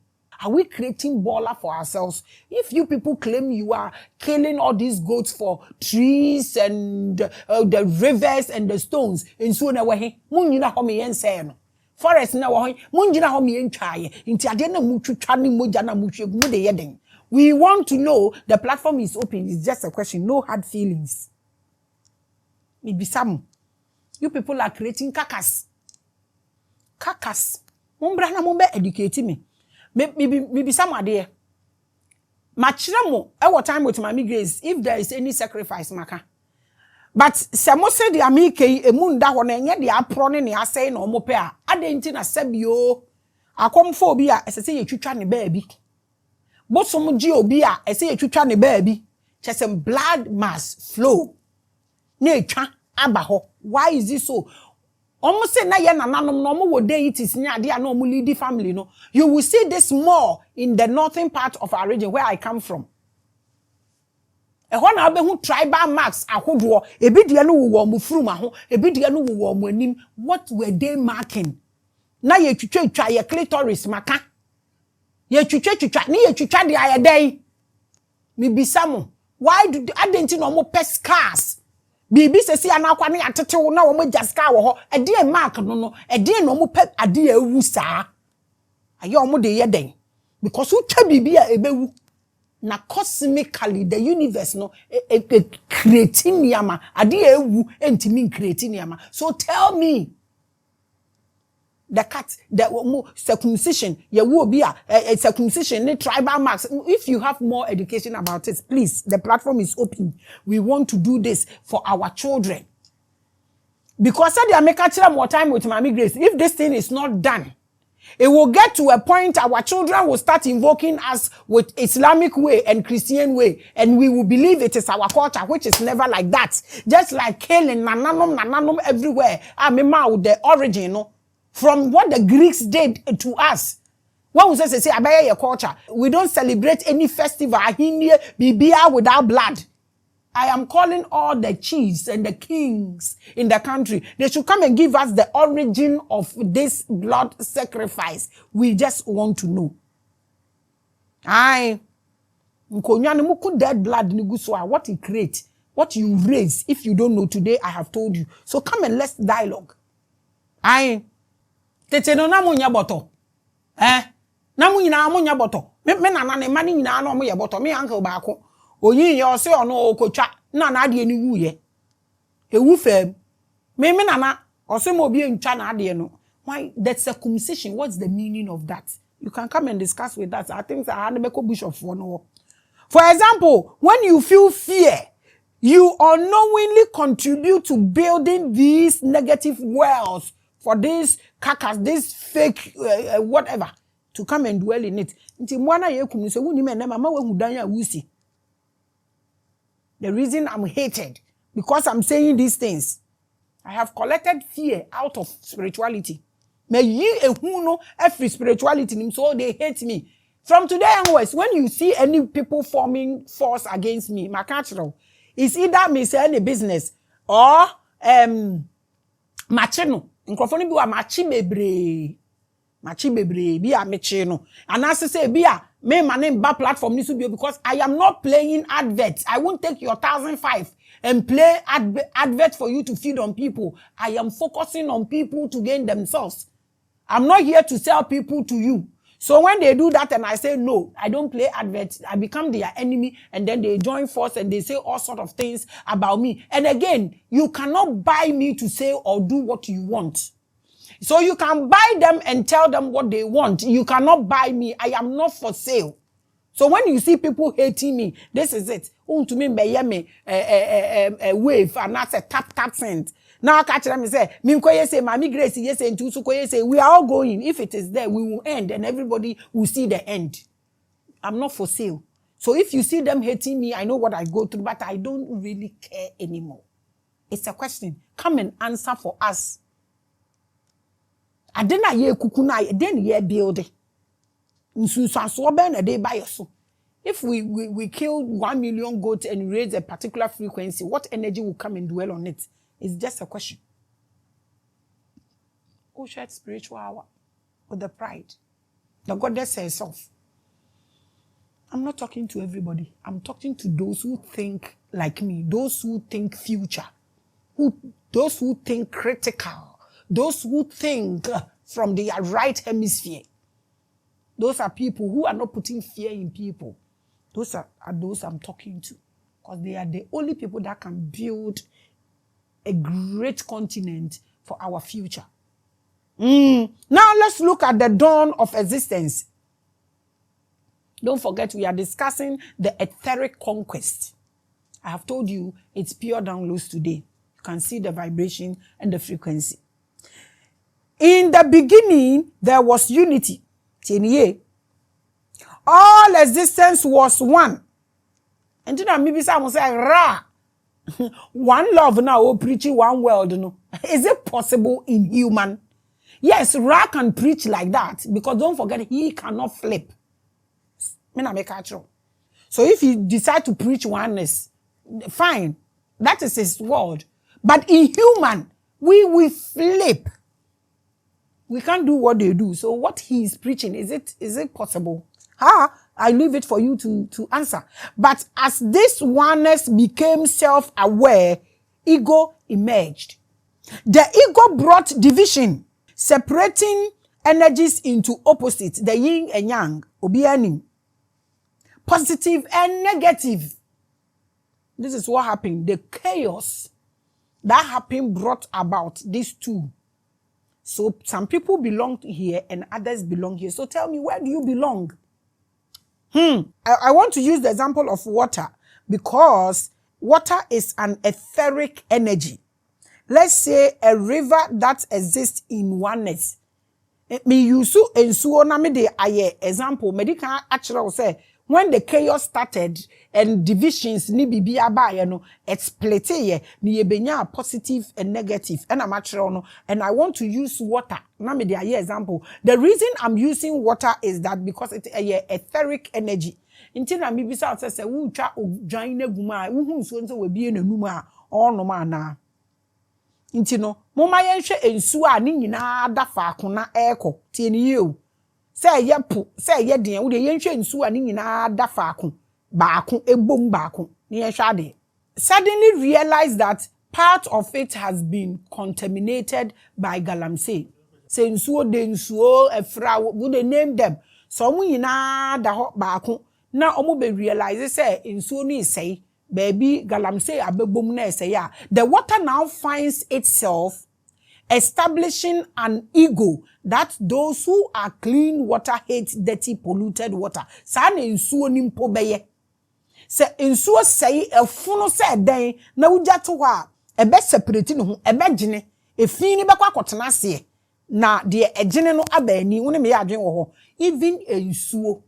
Are we creating baller for ourselves? If you people claim you are killing all these goats for trees and the rivers and the stones, in so na wahi, munjina homi yense no. Forest na wahi, munjina homi yenchaye. Inti adena muchuchani moja na mude yeding. We want to know, the platform is open. It's just a question. No hard feelings. Maybe some. You people are creating carcass. Carcass. Mumbrana mumbe educate me. Maybe some idea. Machiramo, our time with Maame Grace, if there is any sacrifice, maka. But Samo said the Amike, a moon that one, and yet the apron and the saying no mopea. I didn't in a sebio. I come phobia as I say you chuchani baby. But some geobia, I say you chuchani baby. Just some blood mass flow. Nature, abaho. Why is this so? Almost say na ye na nanom no mo wode it is nya de no mo lead family no. You will see this more in the northern part of our region where I come from. E ho na abehu tribal marks ahodo ebi de no wo mo furuma ho ebi de no wo mo anim. What were they marking? Na ye twitwa ye clitoris maka. Ye twitwa ni ye twitwa de ayedai. Me bisamo. Why do adenti no mo pescars? Bibi sesi anakwa ne atetewo na wo mo jaska wo ho e de mark no e de no mo pe ade awu saa aye o mo de ye den because who twa bibi a ebewu na cosmically the universe no creating yama ade awu entimi creating yama. So tell me, the cat, the circumcision, you will be a circumcision, tribal marks. If you have more education about it, please, the platform is open. We want to do this for our children. Because they are making more time with Maame Grace. If this thing is not done, it will get to a point our children will start invoking us with Islamic way and Christian way. And we will believe it is our culture, which is never like that. Just like killing, nananom everywhere. I mean, the origin, no? From what the Greeks did to us. When we say abaya your culture, we don't celebrate any festival here bibia without blood. I am calling all the chiefs and the kings in the country. They should come and give us the origin of this blood sacrifice. We just want to know. Aye. Dead blood what it creates, what you raise. If you don't know today, I have told you. So come and let's dialogue. Aye. Tete no na munya boto. Na munya munya boto. Me na na ne mani nyina na omo ye boto. Me uncle baako. Oyin ye ose ono okotwa na na ade ni wuye. Ewu fam. Me na na ose mo bi entwa na ade no. Why that circumcision? What's the meaning of that? You can come and discuss with us. I think I had make bishop for no. For example, when you feel fear, you unknowingly contribute to building these negative wells for this carcass, this fake whatever, to come and dwell in it. The reason I'm hated, because I'm saying these things, I have collected fear out of spirituality. May ye who know every spirituality, so they hate me. From today onwards, when you see any people forming force against me, my cultural, it's either me say any business or machino. Nkrofoni bi wa machi bebre bi a meche no. And as I say bi a me name ba platform ni so bi because I am not playing adverts. I won't take your 1,500 and play advert for you to feed on people. I am focusing on people to gain themselves. I'm not here to sell people to you. So when they do that and I say no, I don't play adverts, I become their enemy, and then they join force and they say all sort of things about me. And again, you cannot buy me to say or do what you want. So you can buy them and tell them what they want. You cannot buy me. I am not for sale. So when you see people hating me, this is it. To me, a wave and that's a tap send. Now catch them say, Minko say, Mami Grace, yes, and Tusuko say, we are all going. If it is there, we will end and everybody will see the end. I'm not for sale. So if you see them hating me, I know what I go through, but I don't really care anymore. It's a question. Come and answer for us. I didn't hear kukuna, I didn't hear building. If we kill 1 million goats and raise a particular frequency, what energy will come and dwell on it? It's just a question. Who shared spiritual hour with the pride? The goddess herself. I'm not talking to everybody. I'm talking to those who think like me, those who think future, those who think critical, those who think from the right hemisphere. Those are people who are not putting fear in people. Those are those I'm talking to. Because they are the only people that can build a great continent for our future. Now let's look at the dawn of existence. Don't forget, we are discussing the etheric conquest. I have told you it's pure downloads today. You can see the vibration and the frequency. In the beginning, there was unity. All existence was one. And then maybe someone say, Ra. One love now, preaching one world. No. Is it possible in human? Yes, Ra can preach like that because don't forget, he cannot flip. So if he decide to preach oneness, fine. That is his word. But in human, we flip. We can't do what they do. So what he is preaching, is it possible? I leave it for you to answer. But as this oneness became self-aware, ego emerged. The ego brought division, separating energies into opposites, the yin and yang, obianim, positive and negative. This is what happened. The chaos that happened brought about these two. So some people belong here and others belong here. So tell me, where do you belong? I want to use the example of water because water is an etheric energy. Let's say a river that exists in oneness. Me use ensuo na me de aye example. Medical actually say when the chaos started and divisions ni bibi abaye no split ye ni yebenya positive and negative and and I want to use water na me de aye example. The reason I'm using water is that because it's a etheric energy. Inti na me bisa say wu twa odwan na guma wu hu nsuo nso we bie na num a ono ma na inti no moma yenhwe ensuo a ni nyina da faako na eko tie ni ye say ye po say ye den wo de yenhwe nsuo a ni nyina da faako baako ebom baako ni yenhwe ade suddenly realize that part of it has been contaminated by galamsey. Say nsuo de nsuo efra wo de name them so mu nyina da ho baako na omo be realize say nsuo ni say baby galamsey abebom na say ya. The water now finds itself establishing an ego that those who are clean water hate dirty polluted water. Sa na nsuo ni mpo beye. Se nsuo say efuno say den na wugya to ho a ebe separate no ho ebe gene efin ni bekwa kotena se na de egene no abani woni me ya adwen wo ho even ensuo.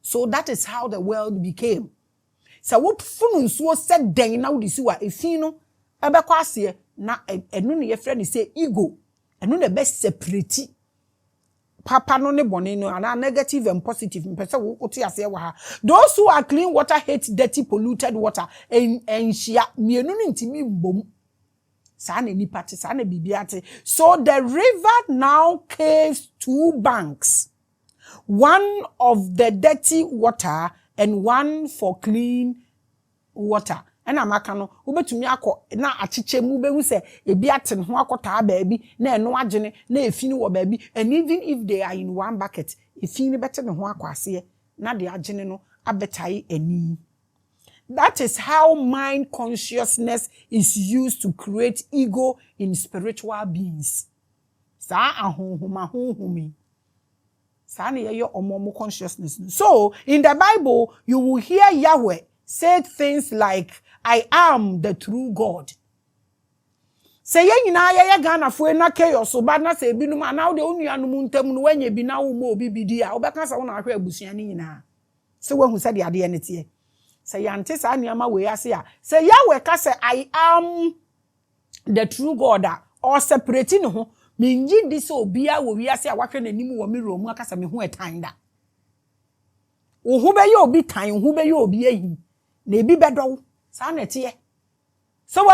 So that is how the world became. So what funu nsuo said den na wudi si wa efin no ebekwa ase na enu ne ye friend say ego enu na be separate papa no ne bone no ana negative and positive mpese wo otu ase wa ha. Those who are clean water hate dirty polluted water en shia mienu no ntimi mbom sa na nipa te sa na bibiate. So the river now caves two banks, one of the dirty water and one for clean water. And amaka no ubetumi akọ na achiche mu behu se ebi aten ho akọta baabi na eno agene na efini wo baabi, and even if they are in one bucket efini bete ne ho akwase na de agene no abetai ani. That is how mind consciousness is used to create ego in spiritual beings. Sa ahonhoma honhomi. Sa na ye omomo consciousness. So in the Bible you will hear Yahweh say things like, I am the true God. Say ye nyina ye Ghana fo na chaos so bad na say binum ana de onuanum ntam no wanya bi na wo mo obi bidi a obeka sa wo na ahwe abusua ni nyina. Se wahu se de ade ne tie. Say yante sa niama we ase a. Say Yahweh ka say I am the true God or separating ho. Minji di so obia wo wi ase a wahwe nanim wo me romu aka sa me ho etan da. Wo hu be ye obi tan, wo hu be ye obi ahi. Na ebi bedo. Sa na tie. So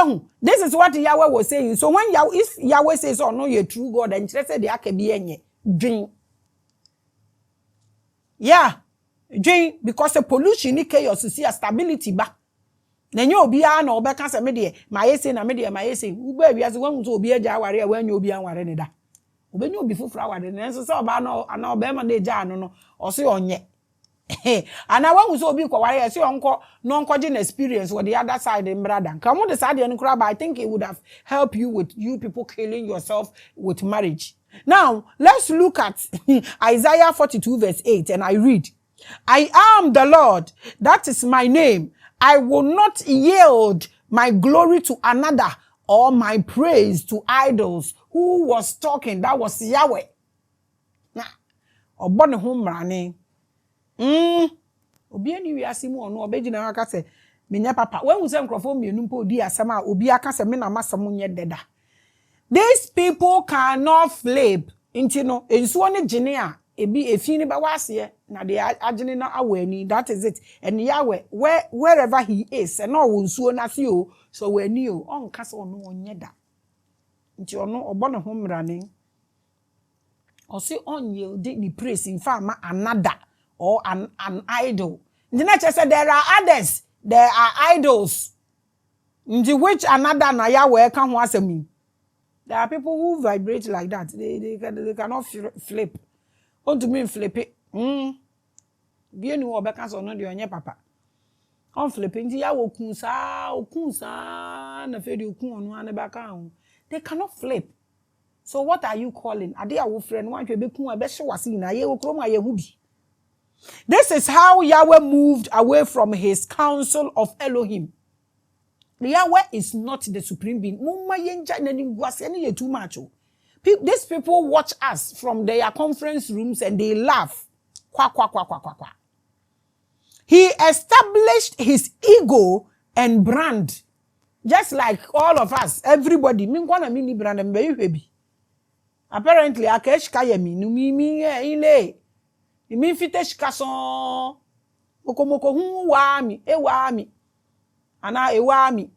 this is what Yahweh was saying. So when if Yahweh says, "Oh no, you're true God," and said they can be any dream. Yeah, dream because the pollution, chaos, see a stability back. Then you be an or back as a media. My essay, na media, my essay. Ube we as one to be a jawari when you be an warrenida. Ube you before flower, and so about no, and now Bema de Jano or so on yet. And I want to be quiet. I see uncle non-coding experience with the other side in brother. Come on the side and crab. I think it would have helped you with you people killing yourself with marriage. Now let's look at Isaiah 42 verse 8, and I read, I am the Lord, that is my name. I will not yield my glory to another or my praise to idols. Who was talking? That was Yahweh. Nah, obone home running. Obi ani wi asimu ono obegina aka se menya papa when we say nkrofo mienu mpo di asema obi aka se me na masam nye deda. These people cannot flip into no ensuo ne gene a ebi efi ni ba wase na de agene na awani. That is it. And Yahweh wherever he is and no nsuo na se o so wani o onka se ono onye da nti ono obono ho mrane o se onye the praise in farm another or an idol. The nature said there are others, there are idols. In which another na Yahweh can was me. There are people who vibrate like that. They cannot flip. Want to mean flip it. Bien you obeka so no de onye papa. On flipping ti Yahweh okunsa na fe de okun onu an baka ho. They cannot flip. So what are you calling? Ade a wo friend wan hwe bekun e be hye wase na ye wo krom aye hu bi. This is how Yahweh moved away from his council of Elohim. Yahweh is not the supreme being. Too much. These people watch us from their conference rooms and they laugh. He established his ego and brand. Just like all of us, everybody. Apparently, imi fitesh kason okomoko hu wa mi ana ewa mi.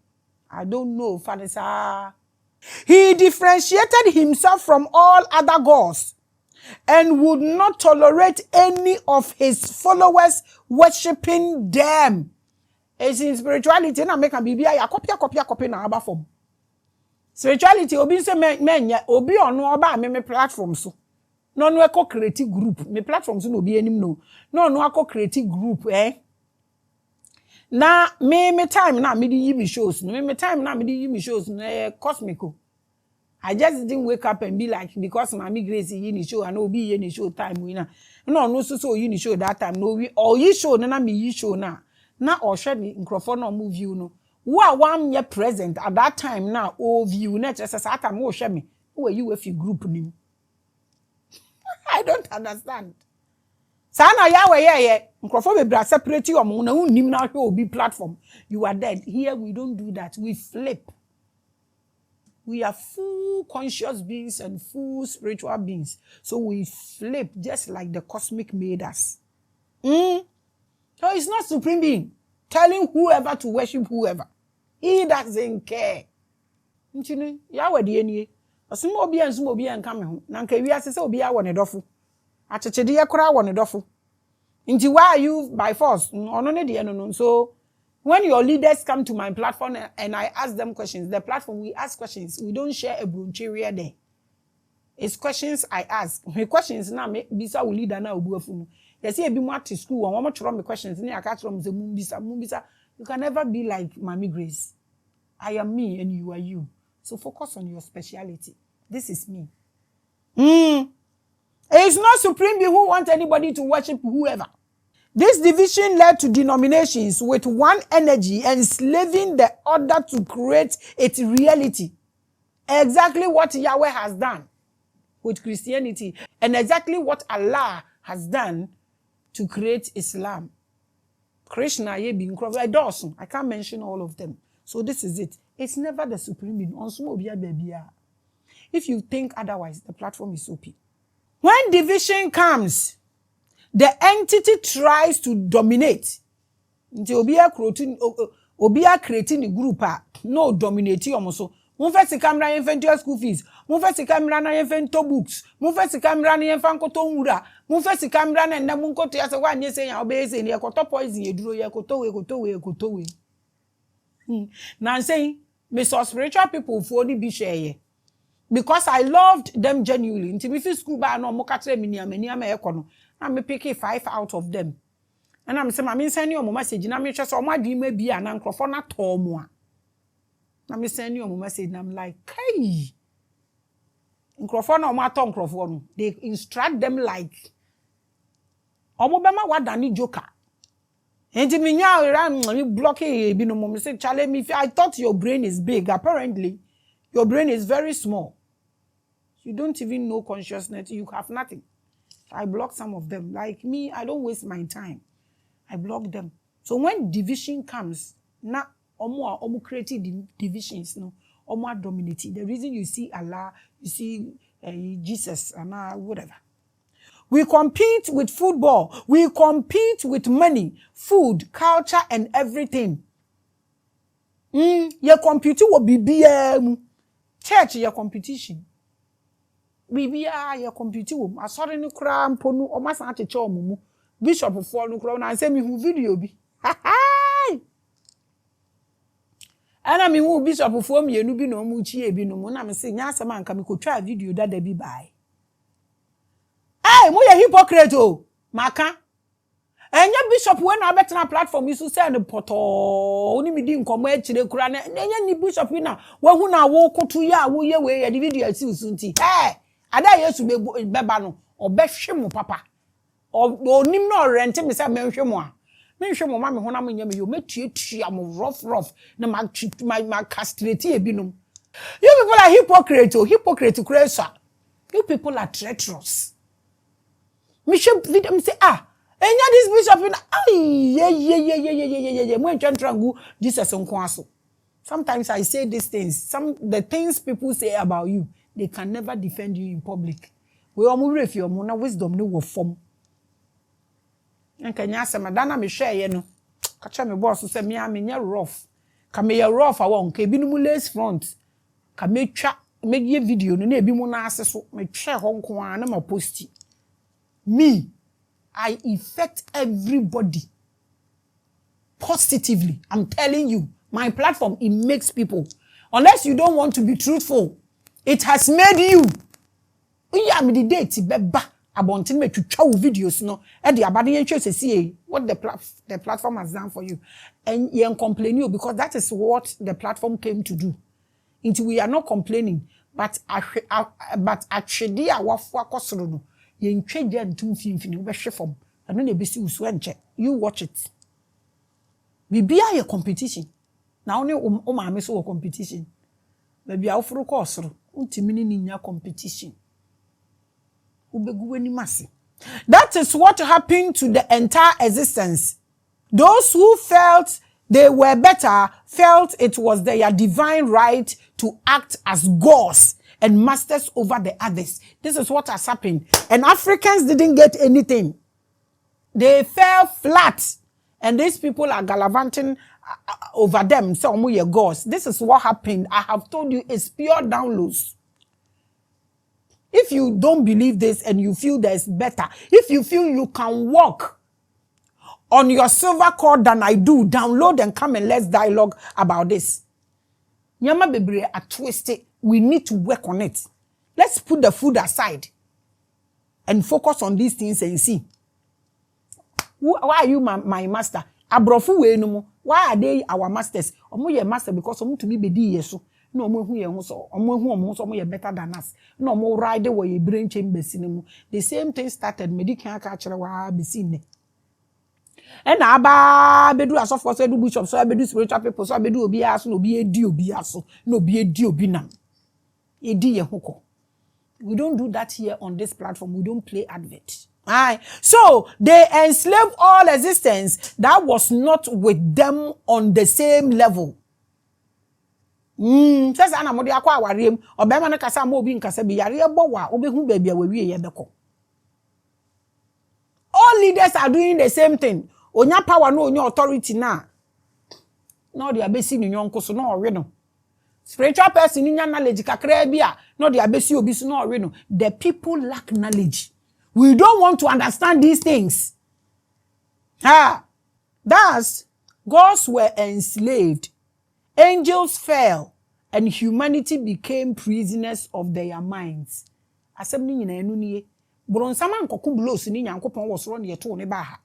I don't know Fanisa. He differentiated himself from all other gods and would not tolerate any of his followers worshiping them. As in spirituality na make am bibia ya copy na aba form. Spirituality obi se menye obi ono oba me platform so. No eko creative group. Me platforms no be anim no. No eko creative group Na me time na me di me shows. Me time na me di me shows na cosmico. I just didn't wake up and be like because Mami Grace yi show and obi yi show time we na. No so yi show that time no we or yi show na me yi show na. Na or share the microphone no move you no. Who are 1 year present at that time now o view na just as that time o share me. Who are you if you group name? I don't understand. Sana Yahweh microphone be bra separate you among na unnim na hwe obi platform. You are dead. Here we don't do that. We flip. We are full conscious beings and full spiritual beings. So we flip just like the cosmic made us. So it's not supreme being telling whoever to worship whoever. He doesn't care. Yahweh the enie. Osumo obi enka me ho. Na nka wi asese obi a wone dofo. Achechede ye kora wone dofo. Nti why are you by force? Ono ne de no. So when your leaders come to my platform and I ask them questions, the platform we ask questions. We don't share a bruncheria there. It's questions I ask. My questions na me bisa we leader na obuafu no. They say ebi mo at school and one more me questions na aka tro me say mumbisa. You can never be like Mami Grace. I am me and you are you. So focus on your speciality. This is me. It's not supreme being who wants anybody to worship whoever. This division led to denominations with one energy enslaving the other to create its reality. exactly what Yahweh has done with Christianity and exactly what Allah has done to create Islam. Krishna, I can't mention all of them. So this is it. It's never the supreme being. If you think otherwise, the platform is OP. When division comes, the entity tries to dominate. Obia creating a group, no dominating almost. Mon fait se camera yen school fees. Mon fait se camera na yen books. Mon fait se camera na yen koto ura. Mon fait se camera na mun koto ya se wa nye se ya obese ni koto poison ye duro ye koto we. Now I'm saying, me so spiritual people for the be share. Because I loved them genuinely. Until me school ba no mo katre me ekono. Na me pick 5 out of them. And I'm saying, I'm sending you a message. Na me just my dream may be an microphone at home. I'm sending you a message. And I'm like, hey, microphone or my tongue microphone. They instruct them like, Omobama what Danny Joker. And to me now, you blocking. You say, Charlie, me. I thought your brain is big. Apparently, your brain is very small. You don't even know consciousness. You have nothing. I block some of them. Like me, I don't waste my time. I block them. So when division comes, now omo creating divisions, no, omo dominating. The reason you see Allah, you see Jesus, and whatever. We compete with football. We compete with money, food, culture, and everything. Your compete will be church. Your competition. Your compete. I saw the crime. Ponu. O mas ante chomumu. Bishop for no crown and say me who video be. And I mean who bishop for me no be no mu chi bi no mo na me say nya asem anka me ko twa video da bi bai. Hey, mo ye hypocrite o. Maka. Enya bishop we na betena platform isu say no poto. Oni me di nkomo a kire kura na enya ni bishop na wa hu na wo kotu ya wo ye we ye di video asi usunti. Hey, ada yesu beba no obehwe mo papa. Onim no rent me say menhwe mo a menhwe mo ma me ho na me nyame yo metuatua mo rough na ma castrate ebinom. You people are hypocrite crazy. You people are treacherous. Me should video me say enya this bishop in mo ntwantrangu Jesus nko aso. Sometimes I say these things, the things people say about you, they can never defend you in public. We omo refi omo na wisdom no wo form. Enka nya asema dana me hwe no ka cha me boss say me nya rough ka me rough awon ka ebi no lace front ka me twa me ye video no na ebi mu na ase so me hwe ho nko an na ma posti me I affect everybody positively. I'm telling you, my platform, it makes people, unless you don't want to be truthful, it has made you yeah me the date beba abontin me twitwa videos no e de abade yen hwe sesi what the platform has done for you, and you complain you because that is what the platform came to do. Into we are not complaining, but actually our focusro no yen twege ntum finfini we be hwe fom eno na ebesi usu enche. You watch it. We be a competition. Now only Maame so competition. Maybe our furu kosro untimi ni nya competition. That is what happened to the entire existence. Those who felt they were better felt it was their divine right to act as gods and masters over the others. This is what has happened. And Africans didn't get anything. They fell flat. And these people are gallivanting over them. So, your gods. This is what happened. I have told you, it's pure downloads. If you don't believe this and you feel there's better, if you feel you can walk on your silver cord than I do, download and come and let's dialogue about this. Nyama bebre are twisted. We need to work on it. Let's put the food aside and focus on these things and see. Why are you my master? Abrofu we no mo. Why are they our masters? Omo ye master because omo to be bedi yeso. No omo hu ye ho so. Omo so omo ye better than us. No omo ride we ye brain chambers ni mo. The same thing started medical aka kire wa besi ne. And aba bedu asofo so edu bishop so bedu spiritual people so bedu obi aso no obi edi obi aso no obi edi obi nam. Edi ye hoko. We don't do that here on this platform. We don't play advert. Aye. So they enslaved all existence that was not with them on the same level. Says ana modi akwa awariem obema na kasa ma obi nkasa bi yare ebo wa obehu baabi a wawie ye beko. All leaders are doing the same thing. Onya power no onya authority na. No they abesi ni nyonko so no owe no. Spiritual person nya knowledge kakra bia no they abesi obi so no owe no. The people lack knowledge. We don't want to understand these things. Thus, gods were enslaved. Angels fell, and humanity became prisoners of their minds. Asem ni nyina enu nie. Bronsama nkoku blows ni nyankopon wosoro ne yeto ne ba ha.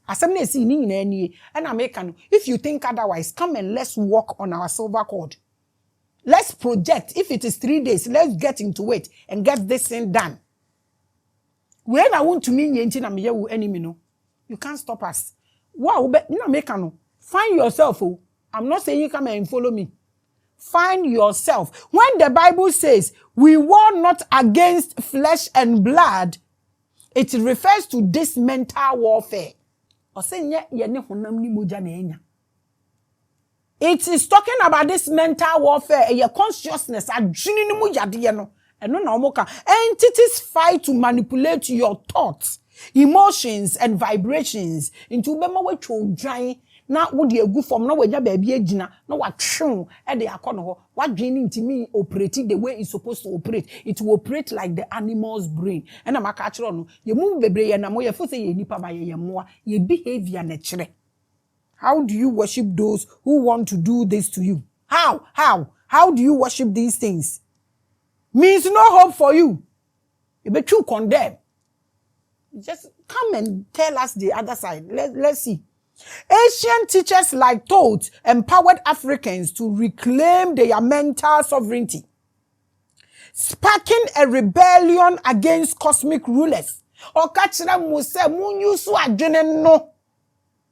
Asem na esi ni nyina enie. And American, if you think otherwise, come and let's walk on our silver cord. Let's project. If it is 3 days, let's get into it and get this thing done. When I want to mean yenti na meye wo enemy no, you can't stop us. Wow, be na American, find yourself. Oh. I'm not saying you come and follow me. Find yourself. When the Bible says we war not against flesh and blood, it refers to this mental warfare. It is talking about this mental warfare, your consciousness. Entities fight to manipulate your thoughts, emotions, and vibrations into na wo de agu form na wanya baabi agina na watwew e de akono ho wadwene ntimi operate the way it's supposed to operate. It will operate like the animal's brain. And na maka kire no ye mu bebre ye na mo ye fo se ye nipa ba ye moa ye behavior na kire. How do you worship those who want to do this to you? How do you worship these things? Means no hope for you. You be too condemn. Just come and tell us the other side. Let's see. Ancient teachers like Thoth empowered Africans to reclaim their mental sovereignty, sparking a rebellion against cosmic rulers. Okachira muse munyusu adwene no,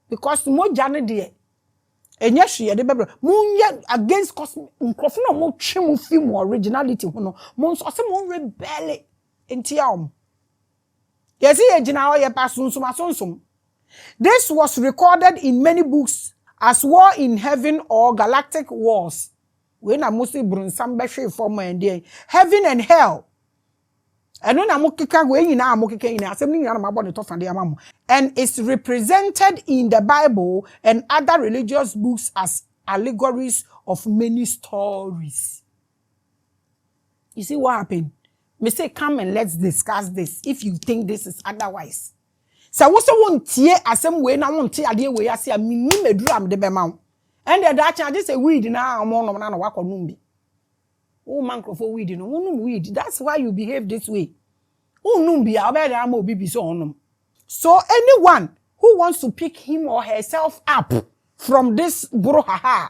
because mo jane de enye hwe de bebra munye against cosmic nkrofo no mo twe mo fi mo originality ho no mo nso se mo rebel entia om. Yesi ejina o ye pasunsumasonsum. This was recorded in many books as War in Heaven or Galactic Wars. When I mostly bring some beshe for my idea. Heaven and Hell. And when I'm and it's represented in the Bible and other religious books as allegories of many stories. You see what happened? Me say, come and let's discuss this if you think this is otherwise. So wo so won tie asem we na won tie ade we ase a minni meduram de be ma wo and the that change say weed na amo no na wakonum bi wo mancrofo weed no wonum weed. That's why you behave this way. Wonum bi a be da ma obi bi so onum. So anyone who wants to pick him or herself up from this brouhaha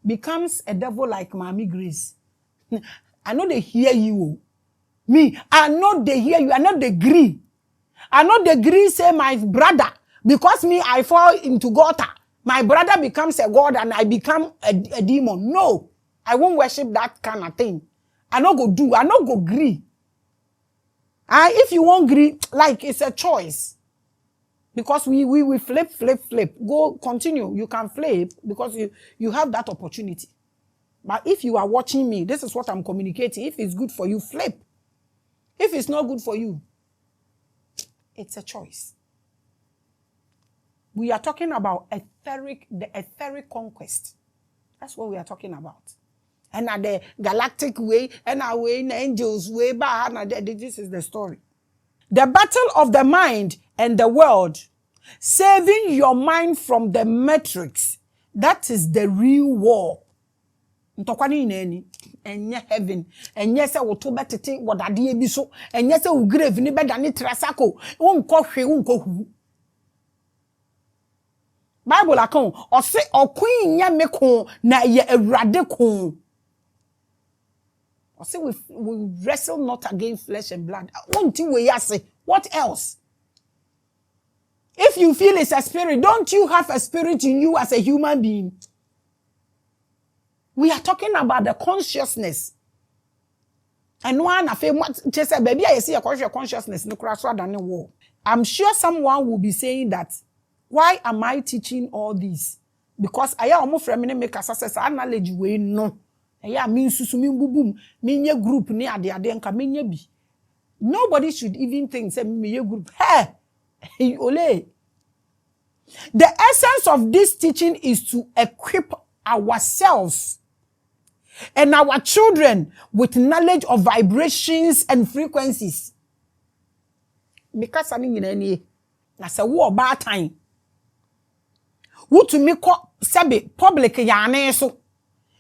becomes a devil like Maame Grace. I know they hear you. Me, I know they hear you. I know they agree. I not agree say my brother, because me I fall into gutter. My brother becomes a god and I become a demon. No, I won't worship that kind of thing. I not go do. I not go agree. If you won't agree, like it's a choice. Because we flip. Go continue. You can flip because you have that opportunity. But if you are watching me, this is what I'm communicating. If it's good for you, flip. If it's not good for you, it's a choice. We are talking about the etheric conquest. That's what we are talking about. And at the galactic way, and our way, in the angels' way, this is the story. The battle of the mind and the world, saving your mind from the matrix. That is the real war. Ntokwani neni enye heaven enye se wo to betete wodade bi so enye se wo grave ni beda ni trasako wonko hwe wonko hu. Bible akon o se okun nya meko na ye awurade kon. O se we wrestle not against flesh and blood. Won't we say what else? If you feel it's a spirit, don't you have a spirit in you as a human being? We are talking about the consciousness. And one of them just said, baby, I see a consciousness no cross than the war. I'm sure someone will be saying that. Why am I teaching all this? Because I am almost feminine make a success knowledge we no. I mean susumi boom me group near the adenka me bi. Nobody should even think say me group. Hey, ole. The essence of this teaching is to equip ourselves and our children with knowledge of vibrations and frequencies. Because I mean, na say wo ba time. Wo to me ko sebe public yane so.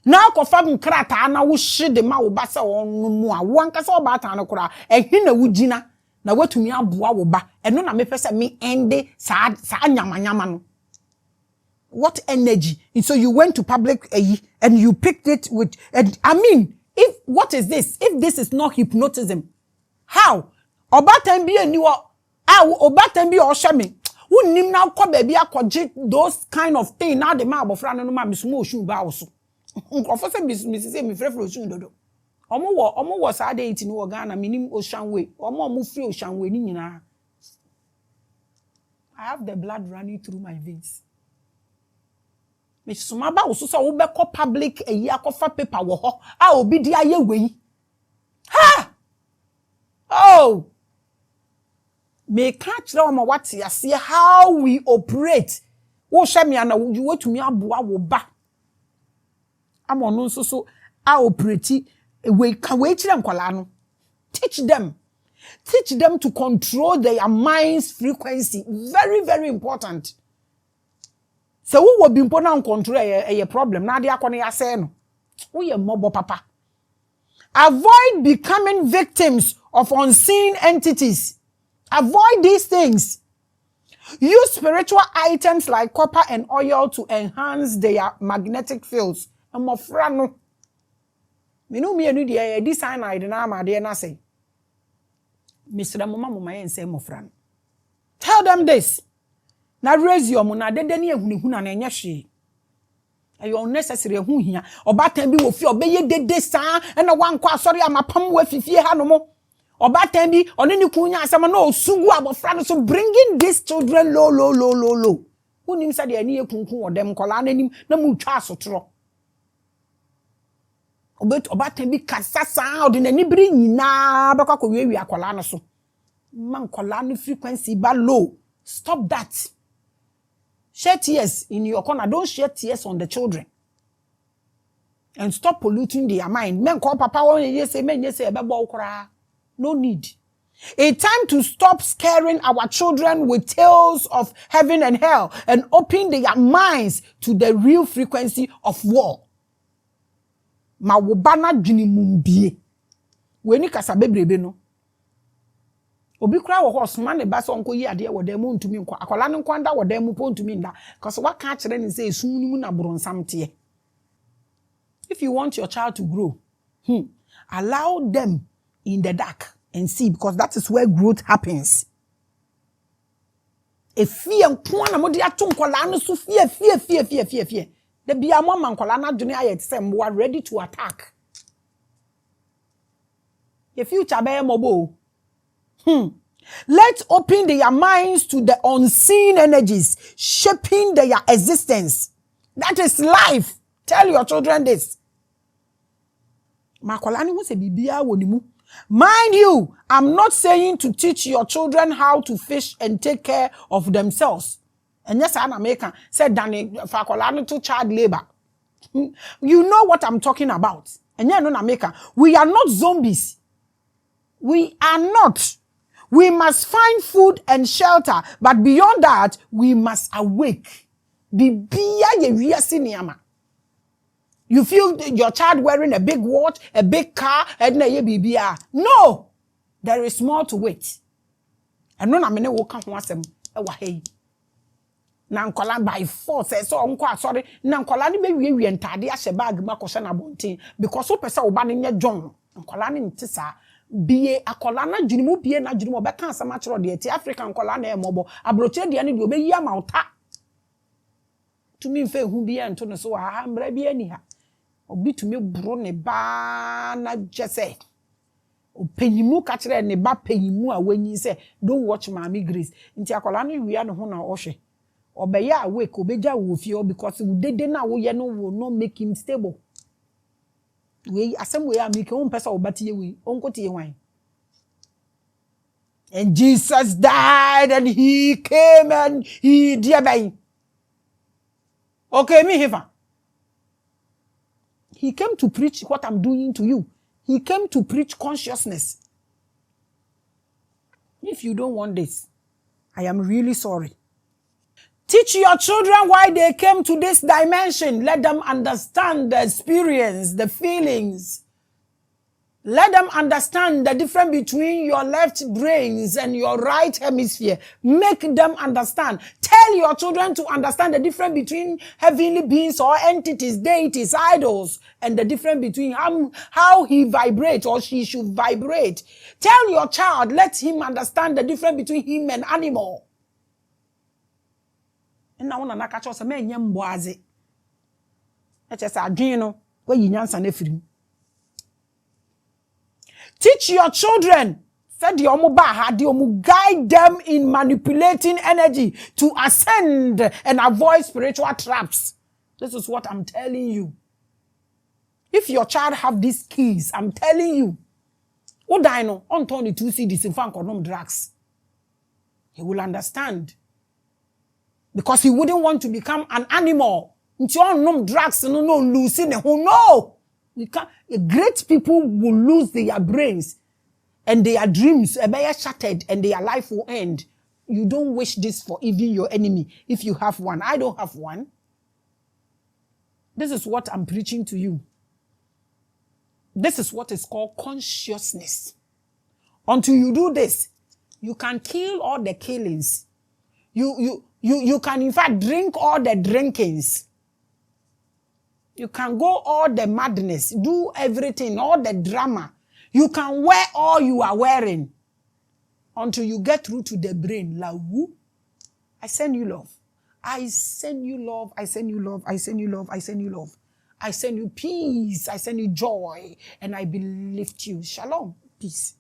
Na ko fam krata na wo hye de ma wo ba se wonu mu a wo anka se wo ba tan no kora ehi na wo gina na watumi aboa wo ba eno na me pese me ende sa nyama no. What energy? And so you went to public and you picked it with I mean, if what is this? If this is not hypnotism, how? Obatan bi eni wo obatan bi o hye me. Wunnim na kwa baby akwaje those kind of thing now the ma abofra no ma misumo osun ba wo so. Nkofo se misise mi frefro osun dodo. Omo wo sa dey ti no Ghana minim ocean way. Omo free ocean way ni nyina. I have the blood running through my veins. Me sumaba oso so wo be ko public eyi akofa paper wo ho a obi di aye wei. Ha! Oh! Me catch them what you see how we operate. Wo hwe me ana you watumi aboa wo ba. Amono nso so a operate we can we kire nkwala no. Teach them to control their mind's frequency. Very, very important. So who will be important control a problem? Now they are going to say no. We are mobile papa. Avoid becoming victims of unseen entities. Avoid these things. Use spiritual items like copper and oil to enhance their magnetic fields. I'm afraid no. Me no me anu dey design I dey na ma dey na say. Mr. Mama yen say mofran. Tell them this. Na raise your mona dede ne ehunehuna na enye hwe. Ayo unnecessary ehu hia. Obatan bi wo fi obeye dede saa na wankọ asori amapam wa fifie ha no mo. Obatan bi oni ni kunya asama na osugu abofra no so bringing these children low. Unim sa de ani ekunkun odem kola na nim na mu twa asotro. Obatan bi kasasa odi na nibiri nyina bakwa ko wiwi akola no so. Man kola no frequency ba low. Stop that. Share tears in your corner. Don't share tears on the children. And stop polluting their mind. Men call papa say no need. A time to stop scaring our children with tales of heaven and hell and open their minds to the real frequency of war. Ma wobana dwini mumbie. Weni kasa bebrebe no. Obi kura wo horse man ne ba so onko yi ade wo dem ntumi nkwa akola ne nkwanda wo dem po ntumi nda cause waka a kire ne say sunnimu na bronsam te. If you want your child to grow, allow them in the dark and see, because that is where growth happens. Efie nko na modi ato nkola no so fie. The bia mama nkola na dwene ayet say mbo ready to attack. The future be mobo. Let's open their minds to the unseen energies shaping their existence. That is life. Tell your children this. Mind you, I'm not saying to teach your children how to fish and take care of themselves. And yes, I'm American. Said Danny Fakolani to child labor. You know what I'm talking about. And yeah, no American. We are not zombies. We are not. We must find food and shelter, but beyond that, we must awake. You feel your child wearing a big watch, a big car, and no, there is more to it. And no, I'm walk once na nkola by force so onko sorry na nkola ne be wie ntade a bag makosha na bontin because o pese oba ne nye John nkola ne ntisa bie akola na dwunimu bie na dwunimu obeka asama kiro de ti African nkola na emobo abroche de ne de obeyi amauta tumi mfe hu bie nto no so ha mbra bie ni ha obi tumi bro ne ba na jese Penyimu kachire ne ba penyimu a wenyi say don't watch Maame Grace. Nti akola no wia no ho na ohwe. Obeya awake obeja wo fie because dede na wo ye no will not make him stable. We asem we am make him person obati we onkotie wan. And Jesus died and he came and he died. Okay, me here. He came to preach what I'm doing to you. He came to preach consciousness. If you don't want this, I am really sorry. Teach your children why they came to this dimension. Let them understand the experience, the feelings. Let them understand the difference between your left brains and your right hemisphere. Make them understand. Tell your children to understand the difference between heavenly beings or entities, deities, idols, and the difference between how he vibrates or she should vibrate. Tell your child, let him understand the difference between him and animal. And now na catch us a man yam boaze. It's just a dream, where you nyansa nefrim. Teach your children, said the omu guide them in manipulating energy to ascend and avoid spiritual traps. This is what I'm telling you. If your child have these keys, I'm telling you, what I know, on Tony 2 CDs in Fankonom drugs, he will understand. Because he wouldn't want to become an animal. No drugs, no losing who know. We can't. Great people will lose their brains and their dreams are shattered and their life will end. You don't wish this for even your enemy if you have one. I don't have one. This is what I'm preaching to you. This is what is called consciousness. Until you do this, you can kill all the killings. You can in fact drink all the drinkings. You can go all the madness, do everything, all the drama. You can wear all you are wearing until you get through to the brain. I send you love. I send you love. I send you love. I send you love. I send you love. I send you peace. I send you joy. And I lift you. Shalom. Peace.